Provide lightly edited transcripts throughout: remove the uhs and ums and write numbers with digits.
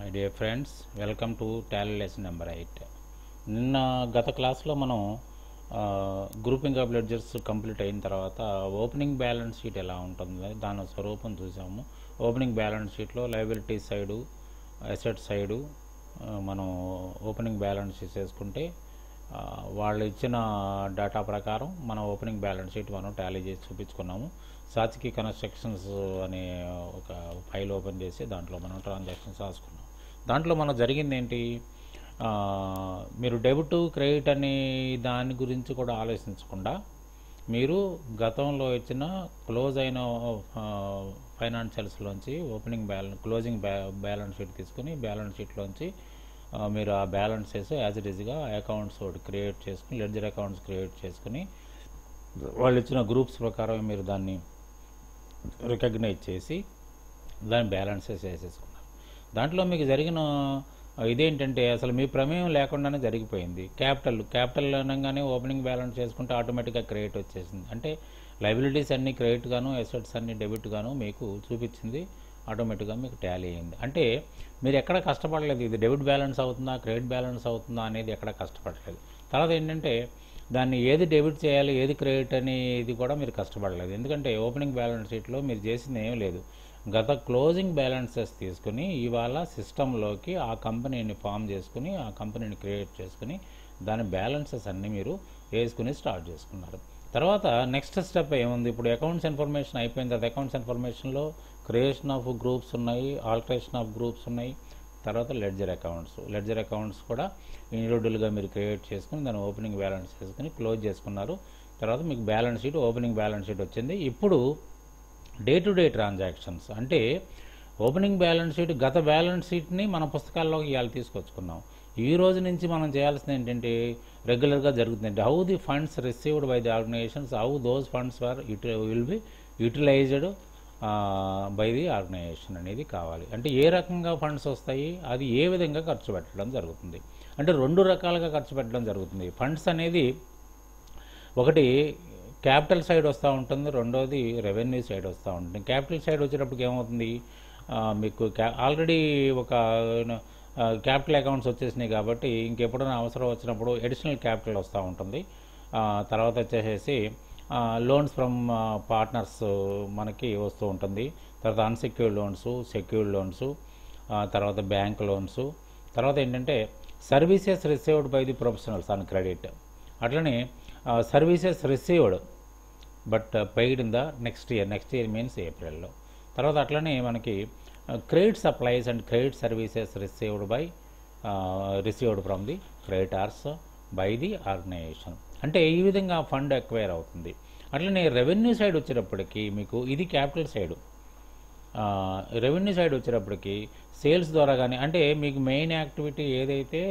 My dear friends, welcome to Tally lesson number 8. నిన్న గత క్లాస్లో మనం గ్రూపింగ్ ఆఫ్ లెడ్జర్స్ కంప్లీట్ అయిన తర్వాత ఓపెనింగ్ బ్యాలెన్స్ షీట్ ఎలా ఉంటుంది దాని స్వరూపం చూసాము. ఓపెనింగ్ బ్యాలెన్స్ షీట్లో లయబిలిటీ సైడు, అసెట్ సైడు మనం ఓపెనింగ్ బ్యాలెన్స్ షీట్ చేసుకుంటే వాళ్ళు ఇచ్చిన డేటా ప్రకారం మనం ఓపెనింగ్ బ్యాలెన్స్ షీట్ మనం టాలీ చేసి చూపించుకున్నాము. సాత్వికి కన్స్ట్రక్షన్స్ అనే ఒక ఫైల్ ఓపెన్ చేసి దాంట్లో మనం ట్రాన్సాక్షన్స్ రాసుకున్నాం. దాంట్లో మనకు జరిగింది ఏంటి, మీరు డెబిట్ క్రెడిట్ అనే దాని గురించి కూడా ఆలోచించకుండా మీరు గతంలో ఇచ్చిన క్లోజ్ అయిన ఫైనాన్షియల్స్లోంచి ఓపెనింగ్ క్లోజింగ్ బ్యాలెన్స్ షీట్ తీసుకుని బ్యాలెన్స్ షీట్లోంచి మీరు ఆ బ్యాలెన్సెస్ యాజ్ ఇట్ ఈజ్గా అకౌంట్స్ ఒకటి క్రియేట్ చేసుకుని లెడ్జర్ అకౌంట్స్ క్రియేట్ చేసుకుని వాళ్ళు ఇచ్చిన గ్రూప్స్ ప్రకారం మీరు దాన్ని రికగ్నైజ్ చేసి దాని బ్యాలెన్సెస్ వేసేసుకున్నారు. దాంట్లో మీకు జరిగిన ఇదేంటంటే అసలు మీ ప్రమేయం లేకుండానే జరిగిపోయింది. క్యాపిటల్ అనగానే ఓపెనింగ్ బ్యాలెన్స్ చేసుకుంటే ఆటోమేటిక్గా క్రెడిట్ వచ్చేసింది. అంటే లయబిలిటీస్ అన్నీ క్రెడిట్ గాను, అసెట్స్ అన్నీ డెబిట్ గాను మీకు చూపించింది. ఆటోమేటిక్గా మీకు టాలీ అయింది. అంటే మీరు ఎక్కడ కష్టపడలేదు, ఇది డెబిట్ బ్యాలెన్స్ అవుతుందా క్రెడిట్ బ్యాలెన్స్ అవుతుందా అనేది ఎక్కడ కష్టపడలేదు. తర్వాత ఏంటంటే దాన్ని ఏది డెబిట్ చేయాలి ఏది క్రెడిట్ అనేది కూడా మీరు కష్టపడలేదు. ఎందుకంటే ఓపెనింగ్ బ్యాలెన్స్ షీట్లో మీరు చేసింది ఏం లేదు, గత క్లోజింగ్ బ్యాలెన్సెస్ తీసుకుని ఇవాళ సిస్టంలోకి ఆ కంపెనీని ఫామ్ చేసుకుని ఆ కంపెనీని క్రియేట్ చేసుకుని దాని బ్యాలెన్సెస్ అన్నీ మీరు వేసుకుని స్టార్ట్ చేసుకున్నారు. తర్వాత నెక్స్ట్ స్టెప్ ఏముంది, ఇప్పుడు అకౌంట్స్ ఇన్ఫర్మేషన్ అయిపోయిన తర్వాత అకౌంట్స్ ఇన్ఫర్మేషన్లో క్రియేషన్ ఆఫ్ గ్రూప్స్ ఉన్నాయి, ఆల్టరేషన్ ఆఫ్ గ్రూప్స్ ఉన్నాయి, తర్వాత లెడ్జర్ అకౌంట్స్ కూడా ఇండివిజువల్గా మీరు క్రియేట్ చేసుకుని దాన్ని ఓపెనింగ్ బ్యాలెన్స్ చేసుకుని క్లోజ్ చేసుకున్నారు. తర్వాత మీకు balance sheet opening balance sheet వచ్చింది. ఇప్పుడు డే టు డే ట్రాన్సాక్షన్స్ అంటే ఓపెనింగ్ బ్యాలెన్స్ షీట్ గత బ్యాలెన్స్ షీట్ని మన పుస్తకాల్లోకి ఇవాళ తీసుకొచ్చుకున్నాం. ఈ రోజు నుంచి మనం చేయాల్సింది ఏంటంటే రెగ్యులర్గా జరుగుతుంది how the funds received by the organisations, how those funds will be utilised by the organisation అనేది కావాలి. అంటే ఏ రకంగా ఫండ్స్ వస్తాయి, అది ఏ విధంగా ఖర్చు పెట్టడం జరుగుతుంది. అంటే రెండు రకాలుగా ఖర్చు పెట్టడం జరుగుతుంది. ఫండ్స్ అనేది ఒకటి క్యాపిటల్ సైడ్ వస్తూ ఉంటుంది, రెండోది రెవెన్యూ సైడ్ వస్తూ ఉంటుంది. క్యాపిటల్ సైడ్ వచ్చేటప్పటికి ఏమవుతుంది, మీకు ఆల్రెడీ ఒక క్యాపిటల్ అకౌంట్స్ వచ్చేసినాయి కాబట్టి ఇంకెప్పుడైనా అవసరం వచ్చినప్పుడు అడిషనల్ క్యాపిటల్ వస్తూ ఉంటుంది. తర్వాత వచ్చేసేసి లోన్స్ ఫ్రమ్ పార్ట్నర్స్ మనకి వస్తూ ఉంటుంది. తర్వాత అన్సెక్యూర్డ్ లోన్స్, సెక్యూర్డ్ లోన్స్, తర్వాత బ్యాంక్ లోన్స్, తర్వాత ఏంటంటే services received by the professionals on credit. అట్లనే services received but paid in the next year means ఏప్రిల్లో. తర్వాత అట్లనే మనకి credit supplies and credit services received from the creditors by the organisation. అంటే ఈ విధంగా ఫండ్ ఎక్వైర్ అవుతుంది. అట్లనే రెవెన్యూ సైడ్ వచ్చేటప్పటికి మీకు ఇది క్యాపిటల్ సైడు. రెవెన్యూ సైడ్ వచ్చేటప్పటికి సేల్స్ ద్వారా కానీ అంటే మీకు మెయిన్ యాక్టివిటీ ఏదైతే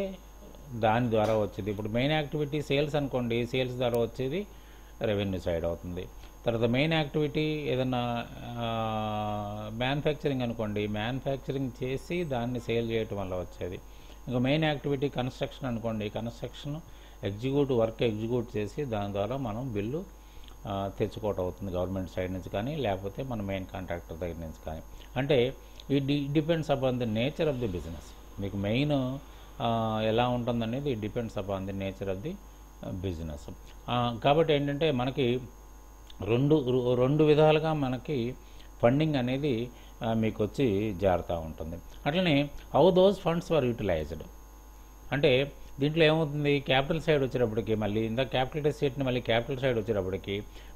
దాని ద్వారా వచ్చేది. ఇప్పుడు మెయిన్ యాక్టివిటీ సేల్స్ అనుకోండి, సేల్స్ ద్వారా వచ్చేది రెవెన్యూ సైడ్ అవుతుంది. తర్వాత మెయిన్ యాక్టివిటీ ఏదన్నా మ్యానుఫ్యాక్చరింగ్ అనుకోండి, మ్యానుఫ్యాక్చరింగ్ చేసి దాన్ని సేల్ చేయటం వల్ల వచ్చేది. ఇంకా మెయిన్ యాక్టివిటీ కన్స్ట్రక్షన్ అనుకోండి, కన్స్ట్రక్షన్ వర్క్ ఎగ్జిక్యూట్ చేసి దాని ద్వారా మనం బిల్లు తెచ్చుకోవటం అవుతుంది గవర్నమెంట్ సైడ్ నుంచి కానీ లేకపోతే మన మెయిన్ కాంట్రాక్టర్ దగ్గర నుంచి కానీ. అంటే it depends upon the nature of the business. మీకు మెయిన్ ఎలా ఉంటుందనేది it depends upon the nature of the business. కాబట్టి ఏంటంటే మనకి రెండు విధాలుగా మనకి ఫండింగ్ అనేది మీకు వచ్చి జారుతూ ఉంటుంది. అట్లనే how those funds were utilised అంటే దీంట్లో ఏమవుతుంది, క్యాపిటల్ సైడ్ వచ్చేటప్పటికి మళ్ళీ ఇందా క్యాపిటల్ ఎస్టేట్ని మళ్ళీ క్యాపిటల్ సైడ్ వచ్చేటప్పటికి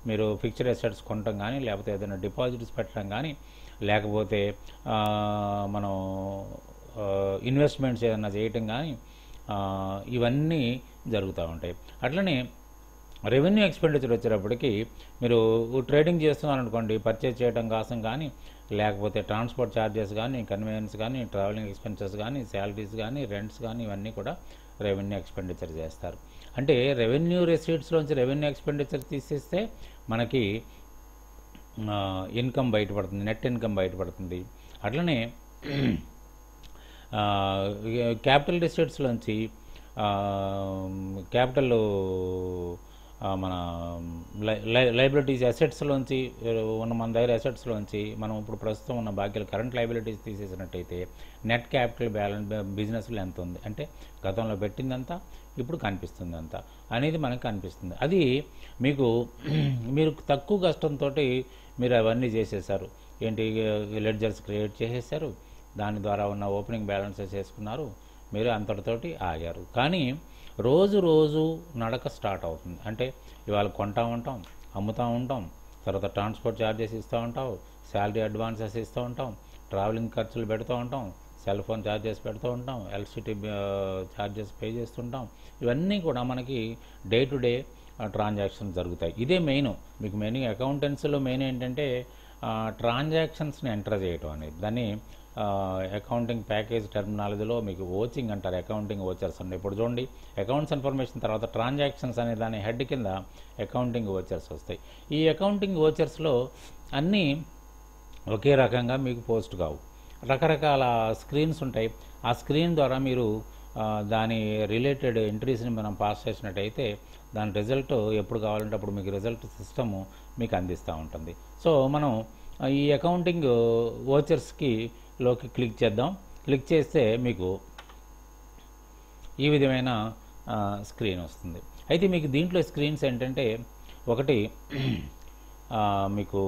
మీరు ఫిక్స్డ్ అసెట్స్ కొనటం కానీ లేకపోతే ఏదైనా డిపాజిట్స్ పెట్టడం కానీ లేకపోతే మనం ఇన్వెస్ట్మెంట్స్ ఏదైనా చేయటం కానీ ఇవన్నీ జరుగుతూ ఉంటాయి. అట్లనే రెవెన్యూ ఎక్స్పెండిచర్ వచ్చేటప్పటికి మీరు ట్రేడింగ్ చేస్తున్నారనుకోండి, పర్చేజ్ చేయడం కోసం కానీ లేకపోతే ట్రాన్స్పోర్ట్ ఛార్జెస్ కానీ కన్వీనియన్స్ కానీ ట్రావెలింగ్ ఎక్స్పెన్సెస్ కానీ శాలరీస్ కానీ రెంట్స్ కానీ ఇవన్నీ కూడా రెవెన్యూ ఎక్స్పెండిచర్ చేస్తారు. అంటే రెవెన్యూ రిసీట్స్లోంచి రెవెన్యూ ఎక్స్పెండిచర్ తీసేస్తే మనకి ఇన్కమ్ బయటపడుతుంది, నెట్ ఇన్కమ్ బయటపడుతుంది. అట్లనే క్యాపిటల్ రిసీట్స్లోంచి క్యాపిటల్ మన లైబిలిటీస్ అసెట్స్లోంచి ఉన్న మన దగ్గర అసెట్స్లోంచి మనం ఇప్పుడు ప్రస్తుతం ఉన్న బాకీలు కరెంట్ లైబిలిటీస్ తీసేసినట్టయితే నెట్ క్యాపిటల్ బ్యాలెన్స్ బిజినెస్లో ఎంత ఉంది అంటే గతంలో పెట్టిందంతా ఇప్పుడు కనిపిస్తుందంతా అనేది మనకు కనిపిస్తుంది. అది మీకు మీరు తక్కువ కష్టంతో మీరు అవన్నీ చేసేసారు. ఏంటి, లెడ్జర్స్ క్రియేట్ చేసేసారు, దాని ద్వారా ఉన్న ఓపెనింగ్ బ్యాలెన్సెస్ చేసుకున్నారు, మీరు అంతటితోటి ఆగారు. కానీ రోజు రోజు నడక స్టార్ట్ అవుతుంది. అంటే ఇవాళ కొంటా ఉంటాం, అమ్ముతూ ఉంటాం, తర్వాత ట్రాన్స్పోర్ట్ ఛార్జెస్ ఇస్తూ ఉంటాం, శాలరీ అడ్వాన్సెస్ ఇస్తూ ఉంటాం, ట్రావెలింగ్ ఖర్చులు పెడుతూ ఉంటాం, సెల్ ఫోన్ ఛార్జెస్ పెడుతూ ఉంటాం, ఎలక్ట్రిసిటీ ఛార్జెస్ పే చేస్తుంటాం. ఇవన్నీ కూడా మనకి డే టు డే ట్రాన్సాక్షన్స్ జరుగుతాయి. ఇదే మెయిన్. మీకు మెయిన్ అకౌంటెన్సీలో మెయిన్ ఏంటంటే ట్రాన్సాక్షన్స్ని ఎంటర్ చేయటం అనేది. దాన్ని అకౌంటింగ్ ప్యాకేజ్ టర్మినాలజీలో మీకు ఓచింగ్ అంటారు, అకౌంటింగ్ ఓచర్స్ అండి. ఇప్పుడు చూడండి, అకౌంట్స్ ఇన్ఫర్మేషన్ తర్వాత ట్రాన్సాక్షన్స్ అనే దాని హెడ్ కింద అకౌంటింగ్ ఓచర్స్ వస్తాయి. ఈ అకౌంటింగ్ ఓచర్స్లో అన్నీ ఒకే రకంగా మీకు పోస్ట్ కావు, రకరకాల స్క్రీన్స్ ఉంటాయి. ఆ స్క్రీన్ ద్వారా మీరు దాని రిలేటెడ్ ఎంట్రీస్ని మనం పాస్ చేసినట్టయితే దాని రిజల్ట్ ఎప్పుడు కావాలంటే అప్పుడు మీకు రిజల్ట్ సిస్టము మీకు అందిస్తూ ఉంటుంది. సో మనం ఈ అకౌంటింగ్ ఓచర్స్కి లోకి క్లిక్ చేద్దాం. క్లిక్ చేస్తే మీకు ఈ విధమైన స్క్రీన్ వస్తుంది. అయితే మీకు దీంట్లో స్క్రీన్స్ ఏంటంటే ఒకటి మీకు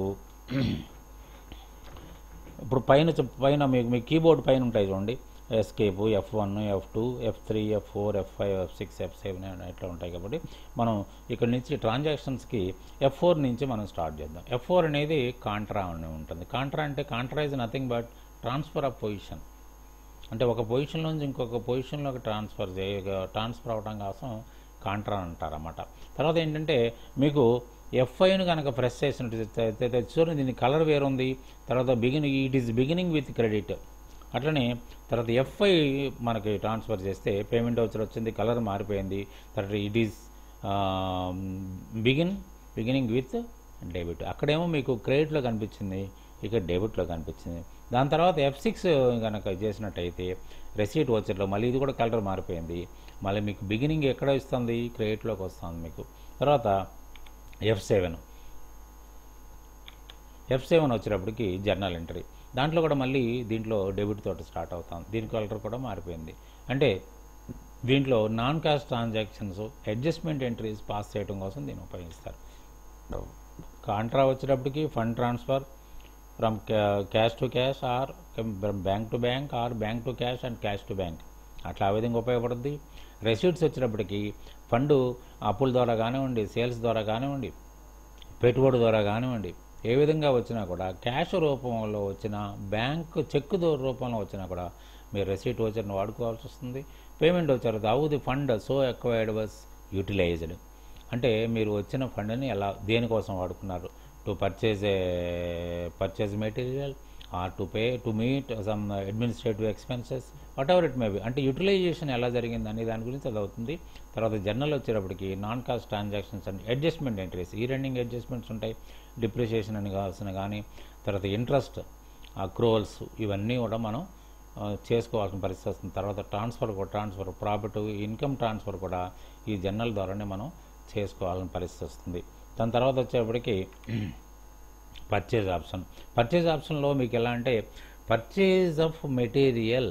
ఇప్పుడు పైన మీ కీబోర్డ్ పైన ఉంటాయి చూడండి, escape, F1, F2, F3, F4, F5, F6, F7 ఇట్లా ఉంటాయి. కాబట్టి మనం ఇక్కడ నుంచి ట్రాన్సాక్షన్స్కి F4 నుంచి మనం స్టార్ట్ చేద్దాం. F4 అనేది కాంట్రా అని ఉంటుంది. కాంట్రా అంటే Contra is nothing but transfer of position. అంటే ఒక పొజిషన్ నుంచి ఇంకొక పొజిషన్లోకి ట్రాన్స్ఫర్ అవడం కోసం కాంట్రా అంటారన్నమాట. తర్వాత ఏంటంటే మీకు F5ను కనుక ప్రెస్ చేసినట్టు చూడండి, దీని కలర్ వేరుంది. తర్వాత it is beginning with credit. అట్లనే తర్వాత F5 మనకి ట్రాన్స్ఫర్ చేస్తే పేమెంట్ వౌచర్ వచ్చింది, కలర్ మారిపోయింది. తర్వాత it is beginning with debit. అక్కడేమో మీకు క్రెడిట్లో కనిపించింది, ఇక్కడ డెబిట్లో కనిపించింది. దాని తర్వాత F6 కనుక చేసినట్టయితే రెసీట్ వౌచర్లో మళ్ళీ ఇది కూడా కలర్ మారిపోయింది. మళ్ళీ మీకు బిగినింగ్ ఎక్కడ ఇస్తుంది, క్రెడిట్లోకి వస్తుంది మీకు. తర్వాత F7 వచ్చేటప్పటికి జర్నల్ ఎంట్రీ. దాంట్లో కూడా మళ్ళీ దీంట్లో డెబిట్ తోటి స్టార్ట్ అవుతాం. దీని కలర్ కూడా మారిపోయింది. అంటే దీంట్లో non cash transactions adjustment entries pass చేయడం కోసం దీన్ని ఉపయోగిస్తారు. కాంట్రా వచ్చేటప్పటికి fund transfer from cash to cash or bank to bank or bank to cash and cash to bank, అట్లా ఆ విధంగా ఉపయోగపడుతుంది. రెసీట్స్ వచ్చేటప్పటికి ఫండ్ అప్పుల ద్వారా కానివ్వండి, సేల్స్ ద్వారా కానివ్వండి, పెట్టుబడి ద్వారా కానివ్వండి, ఏ విధంగా వచ్చినా కూడా క్యాష్ రూపంలో వచ్చిన, బ్యాంక్ చెక్ రూపంలో వచ్చినా కూడా మీరు రెసీట్ వోచర్ని వాడుకోవాల్సి వస్తుంది. పేమెంట్ వచ్చారు how the fund so acquired was utilised, అంటే మీరు వచ్చిన ఫండ్ని ఎలా దేనికోసం వాడుకున్నారు, to purchase material or to meet some administrative expenses, whatever it may be, అంటే యూటిలైజేషన్ ఎలా జరిగింది అనే దాని గురించి అది అవుతుంది. తర్వాత జర్నల్ వచ్చేటప్పటికి non cost transactions and adjustment entries, ఈ రన్నింగ్ అడ్జస్ట్మెంట్స్ ఉంటాయి, డిప్రిషియేషన్ అని కావాల్సిన కానీ, తర్వాత ఇంట్రెస్ట్, అక్రూవల్స్, ఇవన్నీ కూడా మనం చేసుకోవాల్సిన పరిస్థితి వస్తుంది. తర్వాత ట్రాన్స్ఫర్ ప్రాఫిట్, ఇన్కమ్ ట్రాన్స్ఫర్ కూడా ఈ జర్నల్ ద్వారానే మనం చేసుకోవాల్సిన పరిస్థితి వస్తుంది. దాని తర్వాత వచ్చేటప్పటికి పర్చేజ్ ఆప్షన్లో మీకు ఎలా అంటే purchase of material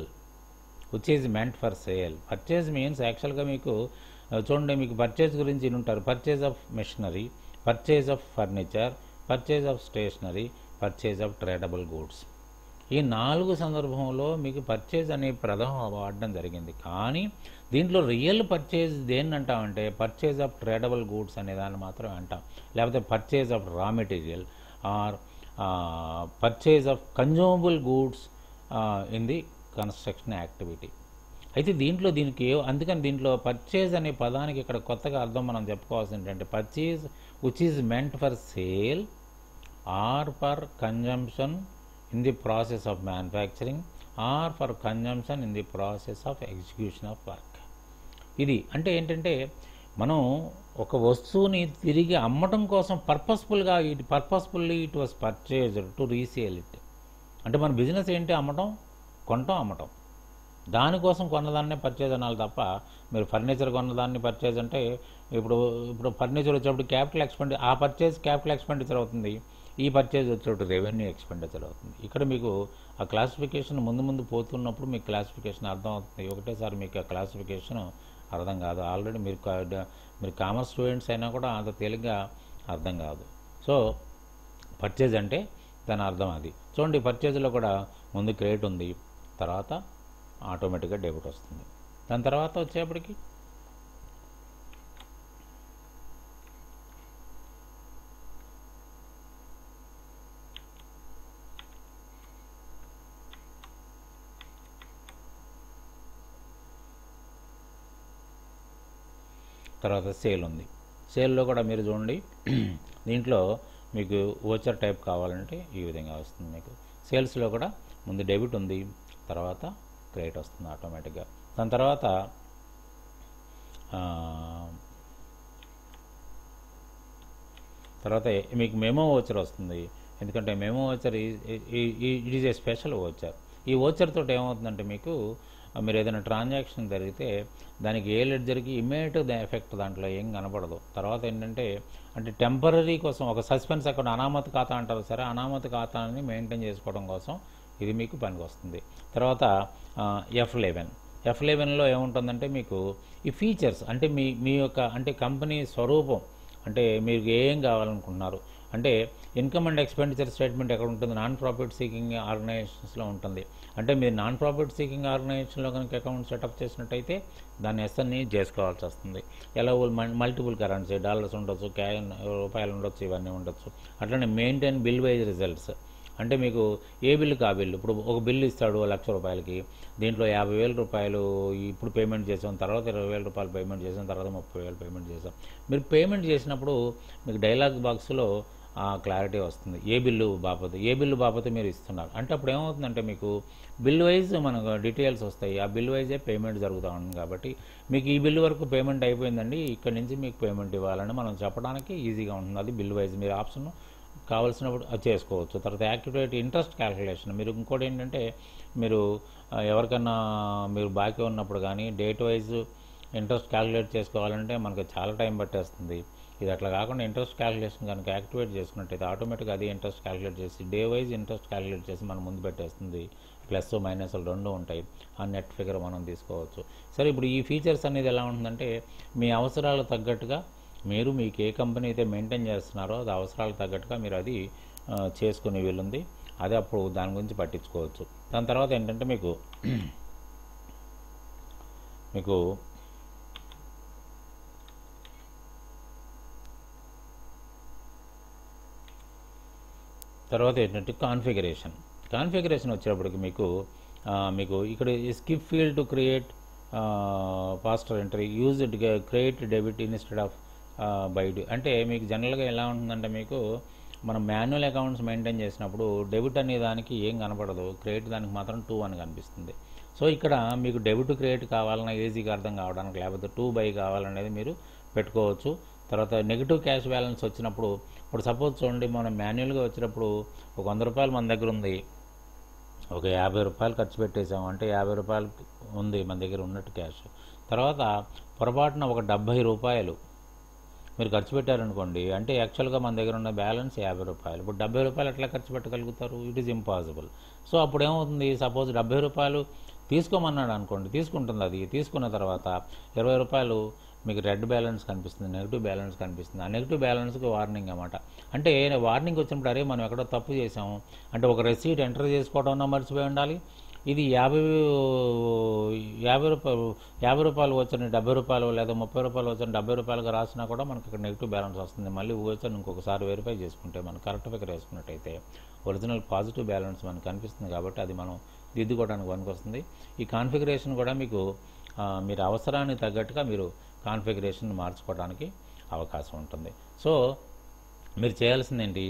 which is meant for sale. Purchase means యాక్చువల్గా మీకు చూడండి, మీకు పర్చేజ్ గురించి ఉంటారు. Purchase of machinery, purchase of furniture, purchase of stationery, purchase of tradable goods. ఈ 4 సందర్భంలో మీకు పర్చేజ్ అనే పదం వాడడం జరిగింది. కానీ దీంట్లో రియల్ పర్చేజ్ దేన్ని అంటామంటే పర్చేజ్ ఆఫ్ ట్రేడబుల్ గూడ్స్ అనే దాన్ని మాత్రం అంటాం. లేకపోతే purchase of raw material or purchase of consumable goods in the construction activity. అయితే అందుకని దీంట్లో పర్చేజ్ అనే పదానికి ఇక్కడ కొత్తగా అర్థం మనం చెప్పుకోవాల్సింది ఏంటంటే purchase which is meant for sale or for consumption in the process of manufacturing or for consumption in the process of execution of work. ఇది అంటే ఏంటంటే మనం ఒక వస్తువుని తిరిగి అమ్మటం కోసం purposefully it was purchased to resale it. అంటే మన బిజినెస్ ఏంటి, అమ్మటం, కొనటం, అమ్మటం. దానికోసం కొన్నదాన్నే పర్చేజ్ అనాలి తప్ప మీరు ఫర్నిచర్ కొన్నదాన్ని పర్చేజ్ అంటే ఇప్పుడు ఇప్పుడు ఫర్నిచర్ వచ్చేప్పుడు ఆ పర్చేజ్ క్యాపిటల్ ఎక్స్పెండిచర్ అవుతుంది, ఈ పర్చేజ్ వచ్చేటప్పుడు రెవెన్యూ ఎక్స్పెండిచర్ అవుతుంది. ఇక్కడ మీకు ఆ క్లాసిఫికేషన్ ముందు ముందు పోతున్నప్పుడు మీకు క్లాసిఫికేషన్ అర్థం అవుతుంది. ఒకటేసారి మీకు ఆ క్లాసిఫికేషన్ అర్థం కాదు. ఆల్రెడీ మీరు కామర్స్ స్టూడెంట్స్ అయినా కూడా అంత తేలిగ్గా అర్థం కాదు. సో పర్చేజ్ అంటే దాని అర్థం అది. చూడండి, పర్చేజ్లో కూడా ముందు క్రెడిట్ ఉంది, తర్వాత ఆటోమేటిక్గా డెబిట్ వస్తుంది. దాని తర్వాత వచ్చేప్పటికి సేల్ ఉంది. సేల్లో కూడా మీరు చూడండి, దీంట్లో మీకు ఓచర్ టైప్ కావాలంటే ఈ విధంగా వస్తుంది. మీకు సేల్స్లో కూడా ముందు డెబిట్ ఉంది, తర్వాత క్రెడిట్ వస్తుంది ఆటోమేటిక్గా. దాని తర్వాత మీకు మెమో ఓచర్ వస్తుంది. ఎందుకంటే memo voucher it is a special voucher. ఈ ఓచర్ తోటి ఏమవుతుందంటే మీకు మీరు ఏదైనా ట్రాన్సాక్షన్ జరిగితే దానికి ఏ లెడ్జర్కి ఇమ్మీడియట్ ఎఫెక్ట్ దాంట్లో ఏం కనపడదు. తర్వాత ఏంటంటే టెంపరీ కోసం ఒక సస్పెన్స్ అకౌంట్ అనామత ఖాతా అంటారు సరే, అనామత ఖాతాని మెయింటైన్ చేసుకోవడం కోసం ఇది మీకు పనికి వస్తుంది. తర్వాత F11లో ఏముంటుందంటే మీకు ఈ ఫీచర్స్ అంటే మీ యొక్క కంపెనీ స్వరూపం, అంటే మీరు ఏం కావాలనుకుంటున్నారు, అంటే ఇన్కమ్ అండ్ ఎక్స్పెండిచర్ స్టేట్మెంట్ ఎక్కడ ఉంటుంది, నాన్ ప్రాఫిట్ సీకింగ్ ఆర్గనైజేషన్స్లో ఉంటుంది. అంటే మీరు నాన్ ప్రాఫిట్ సీకింగ్ ఆర్గనైజేషన్లో కనుక అకౌంట్ సెటప్ చేసినట్టయితే దాన్ని ఎస్ఎన్ఈ చేసుకోవాల్సి వస్తుంది. ఎలా మల్టిపుల్ కరెన్సీ, డాలర్స్ ఉండొచ్చు, రూపాయలు ఉండొచ్చు, ఇవన్నీ ఉండొచ్చు. అట్లనే మెయింటైన్ బిల్ వైజ్ రిజల్ట్స్, అంటే మీకు ఏ బిల్లుకి ఆ బిల్లు. ఇప్పుడు ఒక బిల్లు ఇస్తాడు ₹1,00,000, దీంట్లో ₹50,000 ఇప్పుడు పేమెంట్ చేసాం, తర్వాత ₹20,000 పేమెంట్ చేసాం, తర్వాత ₹30,000 పేమెంట్ చేసాం. మీరు పేమెంట్ చేసినప్పుడు మీకు డైలాగ్ బాక్స్లో క్లారిటీ వస్తుంది. ఏ బిల్లు బాపతే మీరు ఇస్తున్నారు అంటే అప్పుడు ఏమవుతుందంటే మీకు బిల్ వైజ్ మనకు డీటెయిల్స్ వస్తాయి. ఆ బిల్ వైజే పేమెంట్ జరుగుతూ ఉంటుంది. కాబట్టి మీకు ఈ బిల్లు వరకు పేమెంట్ అయిపోయిందండి, ఇక్కడ నుంచి మీకు పేమెంట్ ఇవ్వాలని మనం చెప్పడానికి ఈజీగా ఉంటుంది. అది బిల్ వైజ్ మీరు ఆప్షన్ కావాల్సినప్పుడు అది చేసుకోవచ్చు. తర్వాత యాక్టివేట్ ఇంట్రెస్ట్ క్యాల్కులేషన్. మీరు ఇంకోటి ఏంటంటే మీరు ఎవరికన్నా మీరు బాకీ ఉన్నప్పుడు కానీ డేట్ వైజ్ ఇంట్రెస్ట్ క్యాల్కులేట్ చేసుకోవాలంటే మనకు చాలా టైం పట్టేస్తుంది. ఇది అట్లా కాకుండా ఇంట్రెస్ట్ క్యాల్కులేషన్ కనుక యాక్టివేట్ చేసుకున్నట్టయితే ఆటోమేటిక్గా అది ఇంట్రెస్ట్ క్యాల్కులేట్ చేసి డే వైజ్ ఇంట్రెస్ట్ క్యాల్కులేట్ చేసి మనం ముందు పెట్టేస్తుంది. ప్లస్ మైనస్లు రెండు ఉంటాయి. ఆ నెట్ ఫిగర్ మనం తీసుకోవచ్చు. సరే, ఇప్పుడు ఈ ఫీచర్స్ అనేది ఎలా ఉంటుందంటే మీ అవసరాలకు తగ్గట్టుగా మీకు ఏ కంపెనీ అయితే మెయింటైన్ చేస్తున్నారో అది అవసరాలకు తగ్గట్టుగా మీరు అది చేసుకునే వీలుంది. అదే అప్పుడు దాని గురించి పట్టించుకోవచ్చు. దాని తర్వాత ఏంటంటే మీకు తర్వాత ఏంటంటే కాన్ఫిగరేషన్ వచ్చేటప్పటికి మీకు ఇక్కడ skip field to create faster entry use create debit instead of బైడ్. అంటే మీకు జనరల్గా ఎలా ఉంటుందంటే మీకు మనం మాన్యువల్ అకౌంట్స్ మెయింటైన్ చేసినప్పుడు డెబిట్ అనే దానికి ఏం కనపడదు, క్రెడిట్ దానికి మాత్రం 2 అని కనిపిస్తుంది. సో ఇక్కడ మీకు డెబిట్ క్రెడిట్ కావాలన్నా ఈజీగా అర్థం కావడానికి, లేకపోతే 2 బై కావాలనేది మీరు పెట్టుకోవచ్చు. తర్వాత నెగిటివ్ క్యాష్ బ్యాలెన్స్ వచ్చినప్పుడు, ఇప్పుడు సపోజ్ చూడండి, మనం మాన్యువల్గా వచ్చినప్పుడు ఒక ₹100 మన దగ్గర ఉంది, ఒక ₹50 ఖర్చు పెట్టేసాము అంటే ₹50 ఉంది మన దగ్గర ఉన్నట్టు క్యాష్. తర్వాత పొరపాటున ఒక ₹70 మీరు ఖర్చు పెట్టారనుకోండి, అంటే యాక్చువల్గా మన దగ్గర ఉన్న బ్యాలెన్స్ ₹50. ఇప్పుడు ₹70 ఎట్లా ఖర్చు పెట్టగలుగుతారు? It is impossible. సో అప్పుడు ఏమవుతుంది, సపోజ్ ₹70 తీసుకోమన్నాడు అనుకోండి, తీసుకుంటుంది. అది తీసుకున్న తర్వాత ₹20 మీకు రెడ్ బ్యాలెన్స్ కనిపిస్తుంది, నెగిటివ్ బ్యాలెన్స్ కనిపిస్తుంది. ఆ నెగిటివ్ బ్యాలెన్స్కి వార్నింగ్ అన్నమాట. అంటే వార్నింగ్ వచ్చినప్పుడు అరే మనం ఎక్కడో తప్పు చేసాము అంటే ఒక రెసీట్ ఎంటర్ చేసుకోవడం మర్చిపోయి ఉండాలి. ఇది ₹50 వచ్చిన ₹70 లేదా ₹30 వచ్చిన ₹70 రాసినా కూడా మనకి ఇక్కడ నెగిటివ్ బ్యాలెన్స్ వస్తుంది. మళ్ళీ వచ్చి ఇంకొకసారి వెరిఫై చేసుకుంటే మనం కరెక్ట్ ఫిగర్ వేసుకున్నట్టయితే ఒరిజినల్ పాజిటివ్ బ్యాలెన్స్ మనకు కనిపిస్తుంది. కాబట్టి అది మనం దిద్దుకోవడానికి పనికొస్తుంది. ఈ కాన్ఫిగరేషన్ కూడా మీరు అవసరానికి తగ్గట్టుగా మీరు కాన్ఫిగరేషన్ మార్చుకోవడానికి అవకాశం ఉంటుంది. సో మీరు చేయాల్సింది ఏంటి,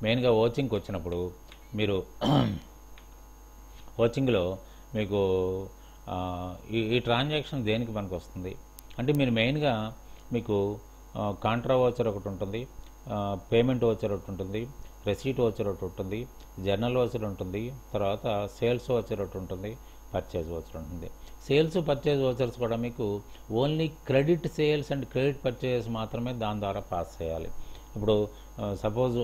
మెయిన్గా ఓచింగ్కి వచ్చినప్పుడు మీరు కోచింగ్లో మీకు ఈ ట్రాన్సాక్షన్ దేనికి పనికి వస్తుంది అంటే మీరు మెయిన్గా మీకు కాంట్రా ఓచర్ ఒకటి ఉంటుంది, పేమెంట్ ఓచర్ ఒకటి ఉంటుంది, రెసీట్ ఓచర్ ఒకటి ఉంటుంది, జర్నల్ ఓచర్ ఉంటుంది, తర్వాత సేల్స్ ఓచర్ ఒకటి ఉంటుంది, పర్చేజ్ ఓచర్ ఉంటుంది. సేల్స్ పర్చేజ్ ఓచర్స్ కూడా మీకు only credit sales and credit purchase మాత్రమే దాని ద్వారా పాస్ చేయాలి. ఇప్పుడు సపోజ్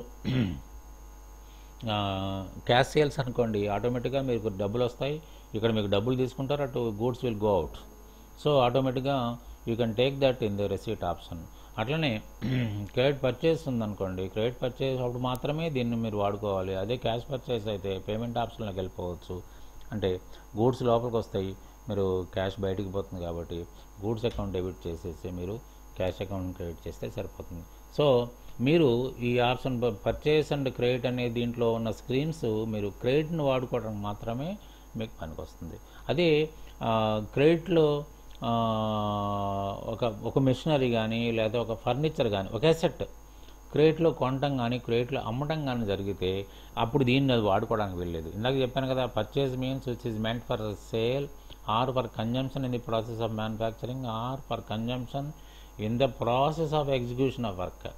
క్యాష్ సేల్స్ అనుకోండి, ఆటోమేటిక్గా మీకు డబ్బులు వస్తాయి, ఇక్కడ మీకు డబ్బులు తీసుకుంటారు, అటు goods will go out. So ఆటోమేటిక్గా you can take that in the receipt option. అట్లనే క్రెడిట్ పర్చేస్ ఉందనుకోండి, క్రెడిట్ పర్చేస్ అప్పుడు మాత్రమే దీన్ని మీరు వాడుకోవాలి. అదే క్యాష్ పర్చేస్ అయితే పేమెంట్ ఆప్షన్లోకి వెళ్ళిపోవచ్చు. అంటే గూడ్స్ లోపలికి వస్తాయి, మీరు క్యాష్ బయటికి పోతుంది కాబట్టి గూడ్స్ అకౌంట్ డెబిట్ చేసేసి మీరు క్యాష్ అకౌంట్ క్రెడిట్ చేస్తే సరిపోతుంది. సో మీరు ఈ ఆప్షన్ పర్చేస్ అండ్ క్రెడిట్ అనే దీంట్లో ఉన్న స్క్రీన్స్ మీరు క్రెడిట్ని వాడుకోవడానికి మాత్రమే మీకు పనికి వస్తుంది. అదే క్రెడిట్లో ఒక మెషినరీ కానీ లేదా ఒక ఫర్నిచర్ కానీ ఒక అసెట్ క్రెడిట్లో కొనటం కానీ క్రెడిట్లో అమ్మటం కానీ జరిగితే అప్పుడు దీన్ని అది వాడుకోవడానికి వెళ్ళలేదు. ఇందాక చెప్పాను కదా, purchase means which is meant for sale or for consumption in the process of manufacturing or for consumption in the process of execution of work.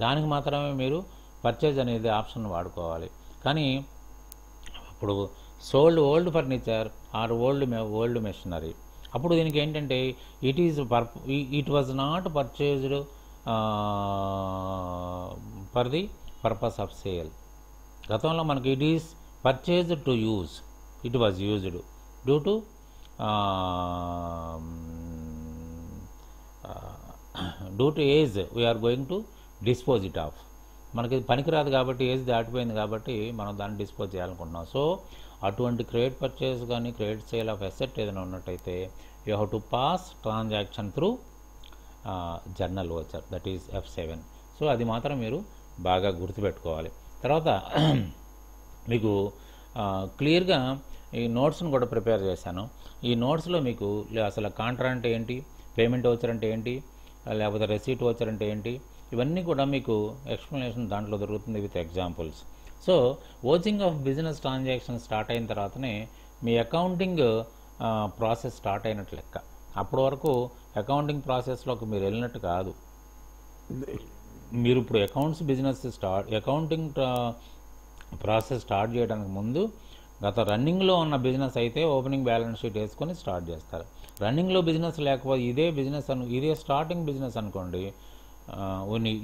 దానికి మాత్రమే మీరు పర్చేజ్ అనేది ఆప్షన్ వాడుకోవాలి. కానీ ఇప్పుడు sold old furniture or old machinery, అప్పుడు దీనికి ఏంటంటే it was not purchased for the purpose of sale. గతంలో మనకి it is purchased to use, it was used due to age we are going to dispose it of. మనకి పనికిరాదు కాబట్టి, age దాటిపోయింది కాబట్టి మనం దాన్ని డిస్పోజ్ చేయాలనుకుంటున్నాం. సో అటువంటి క్రెడిట్ పర్చేస్ కానీ క్రెడిట్ సేల్ ఆఫ్ అసెట్ ఏదైనా ఉన్నట్టయితే you have to pass transaction through journal voucher, that is F7. So అది మాత్రం మీరు బాగా గుర్తుపెట్టుకోవాలి. తర్వాత మీకు క్లియర్గా ఈ నోట్స్ను కూడా ప్రిపేర్ చేశాను. ఈ నోట్స్లో మీకు అసలు కాంట్రా అంటే ఏంటి, పేమెంట్ ఓచర్ అంటే ఏంటి, లేకపోతే రెసీట్ ఓచర్ అంటే ఏంటి, ఇవన్నీ కూడా మీకు ఎక్స్ప్లెనేషన్ దాంట్లో దొరుకుతుంది with examples. So vouching of business transaction start అయిన తర్వాతనే మీ అకౌంటింగ్ ప్రాసెస్ స్టార్ట్ అయినట్లు లెక్క. అప్పటి వరకు అకౌంటింగ్ ప్రాసెస్లోకి మీరు వెళ్ళినట్టు కాదు. మీరు ఇప్పుడు అకౌంటింగ్ ప్రాసెస్ స్టార్ట్ చేయడానికి ముందు గత రన్నింగ్లో ఉన్న బిజినెస్ అయితే ఓపెనింగ్ బ్యాలెన్స్ షీట్ వేసుకొని స్టార్ట్ చేస్తారు. రన్నింగ్లో బిజినెస్ లేకపోతే ఇదే స్టార్టింగ్ బిజినెస్ అనుకోండి,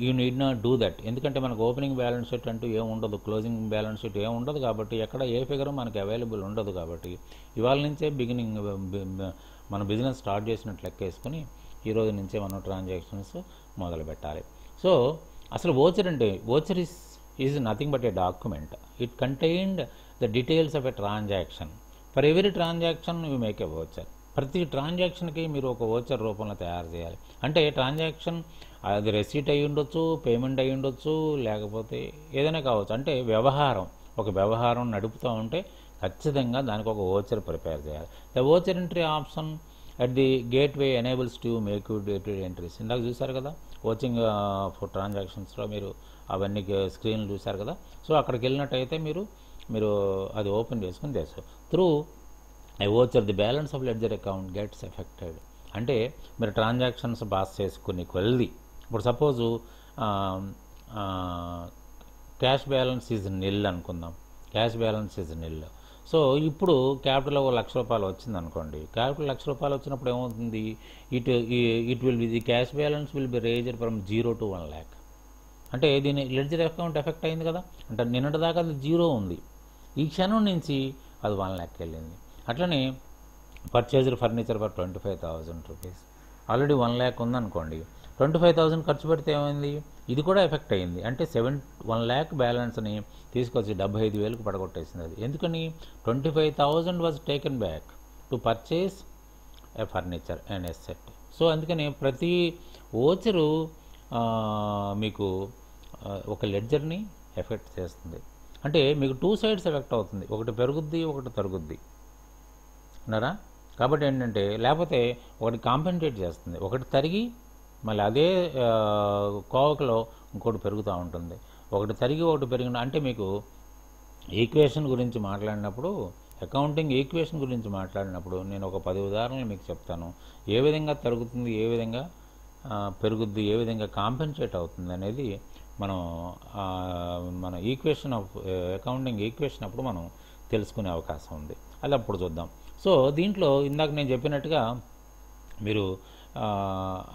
you need not do that. ఎందుకంటే మనకు ఓపెనింగ్ బ్యాలెన్స్ షీట్ అంటూ ఏం ఉండదు, క్లోజింగ్ బ్యాలెన్స్ షీట్ ఏం ఉండదు కాబట్టి ఎక్కడ ఏ ఫిగర్ మనకి అవైలబుల్ ఉండదు. కాబట్టి ఇవాళ నుంచే మన బిజినెస్ స్టార్ట్ చేసినట్లు లెక్క వేసుకుని ఈ రోజు నుంచే మనం ట్రాన్సాక్షన్స్ మొదలు పెట్టాలి. సో అసలు ఓచర్ అంటే voucher is nothing but A document. It contained the details of a transaction. For every transaction you make a voucher. ప్రతి ట్రాన్సాక్షన్కి మీరు ఒక ఓచర్ రూపంలో తయారు చేయాలి. అంటే ట్రాన్సాక్షన్ అది రెసీట్ అయి ఉండొచ్చు, పేమెంట్ అయి ఉండొచ్చు, లేకపోతే ఏదైనా కావచ్చు. అంటే ఒక వ్యవహారం నడుపుతూ ఉంటే ఖచ్చితంగా దానికి ఒక ఓచర్ ప్రిపేర్ చేయాలి. The voucher entry option at the gateway enables to make dated entries. ఇందాక చూశారు కదా కోచింగ్ ఫర్ ట్రాన్సాక్షన్స్లో మీరు అవన్నీ స్క్రీన్లు చూశారు కదా. సో అక్కడికి వెళ్ళినట్టయితే మీరు అది ఓపెన్ చేసుకుని తెలుసు. Through a voucher the balance of ledger account gets affected. అంటే మీరు ట్రాన్సాక్షన్స్ పాస్ చేసుకుని కొలిది. ఇప్పుడు సపోజు క్యాష్ బ్యాలెన్స్ ఈజ్ నిల్ అనుకుందాం. Cash balance is nil. So ఇప్పుడు క్యాపిటల్ ₹1,00,000 వచ్చింది అనుకోండి. క్యాపిటల్ ₹1,00,000 వచ్చినప్పుడు ఏమవుతుంది, the cash balance will be raised from 0 to 1 lakh. అంటే దీని లెడ్జర్ అకౌంట్ ఎఫెక్ట్ అయింది కదా. అంటే నిన్నటి దాకా అది 0 ఉంది, ఈ క్షణం నుంచి అది 1 lakh వెళ్ళింది. అట్లనే purchased furniture for ₹25,000. Already 1 lakh ఉందనుకోండి, 25,000 ఖర్చు పెడితే ఏమైంది, ఇది కూడా ఎఫెక్ట్ అయింది. అంటే 1 lakh బ్యాలెన్స్ని తీసుకొచ్చి 75,000కు పడగొట్టేసింది. అది ఎందుకని 25,000 was taken back to purchase a furniture and asset. So అందుకని ప్రతి ఓచరు మీకు ఒక లెడ్జర్ని ఎఫెక్ట్ చేస్తుంది. అంటే మీకు 2 sides ఎఫెక్ట్ అవుతుంది, ఒకటి పెరుగుద్ది ఒకటి తరుగుద్ది అన్నారా. కాబట్టి ఏంటంటే లేకపోతే ఒకటి కాంపెన్సేట్ చేస్తుంది, ఒకటి తరిగి మళ్ళీ అదే కోవకలో ఇంకోటి పెరుగుతూ ఉంటుంది. ఒకటి తరిగి ఒకటి పెరిగిన అంటే మీకు ఈక్వేషన్ గురించి మాట్లాడినప్పుడు, అకౌంటింగ్ ఈక్వేషన్ గురించి మాట్లాడినప్పుడు నేను ఒక 10 ఉదాహరణలు మీకు చెప్తాను. ఏ విధంగా తరుగుతుంది, ఏ విధంగా పెరుగుద్ది, ఏ విధంగా కాంపెన్సేట్ అవుతుంది అనేది మన ఈక్వేషన్ ఆఫ్ అకౌంటింగ్ ఈక్వేషన్ అప్పుడు మనం తెలుసుకునే అవకాశం ఉంది. అది అప్పుడు చూద్దాం. సో దీంట్లో ఇందాక నేను చెప్పినట్టుగా మీరు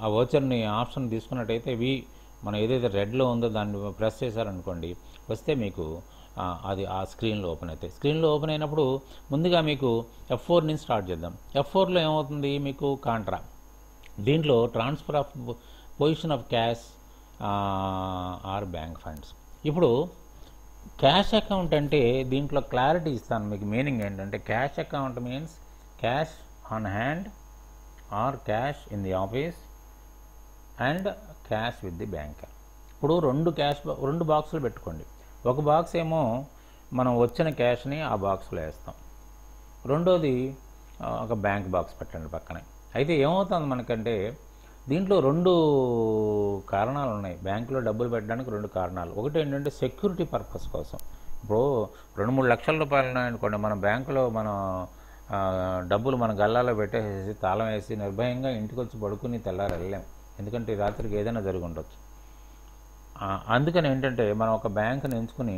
ఆ వోచర్ని ఆప్షన్ తీసుకున్నట్టయితే మనం ఏదైతే రెడ్లో ఉందో దాన్ని ప్రెస్ చేశారనుకోండి, వస్తే మీకు అది ఆ స్క్రీన్లో ఓపెన్ అవుతాయి. స్క్రీన్లో ఓపెన్ అయినప్పుడు ముందుగా మీకు F4 నుంచి స్టార్ట్ చేద్దాం. F4లో ఏమవుతుంది, మీకు కాంట్రా, దీంట్లో transfer of position of cash or bank funds. ఇప్పుడు క్యాష్ అకౌంట్ అంటే దీంట్లో క్లారిటీ ఇస్తాను మీకు. మీనింగ్ ఏంటంటే cash account means cash on hand or cash in the office and cash with the banker. ఇప్పుడు రెండు బాక్సులు పెట్టుకోండి. ఒక బాక్స్ ఏమో మనం వచ్చిన క్యాష్ని ఆ బాక్స్లో వేస్తాం, రెండోది ఒక బ్యాంక్ బాక్స్ పెట్టండి పక్కనే. అయితే ఏమవుతుంది మనకంటే దీంట్లో రెండు కారణాలు ఉన్నాయి. బ్యాంకులో డబ్బులు పెట్టడానికి రెండు కారణాలు. ఒకటి ఏంటంటే సెక్యూరిటీ పర్పస్ కోసం. ఇప్పుడు 2-3 లక్షల రూపాయలు ఉన్నాయనుకోండి, మన బ్యాంకులో మనం డబ్బులు మన గల్లాలో పెట్టేసి తాళం వేసి నిర్భయంగా ఇంటికి వచ్చి పడుకుని తెల్లారి వెళ్ళలేం, ఎందుకంటే రాత్రికి ఏదైనా జరిగి ఉండొచ్చు. అందుకని ఏంటంటే మనం ఒక బ్యాంకుని ఎంచుకుని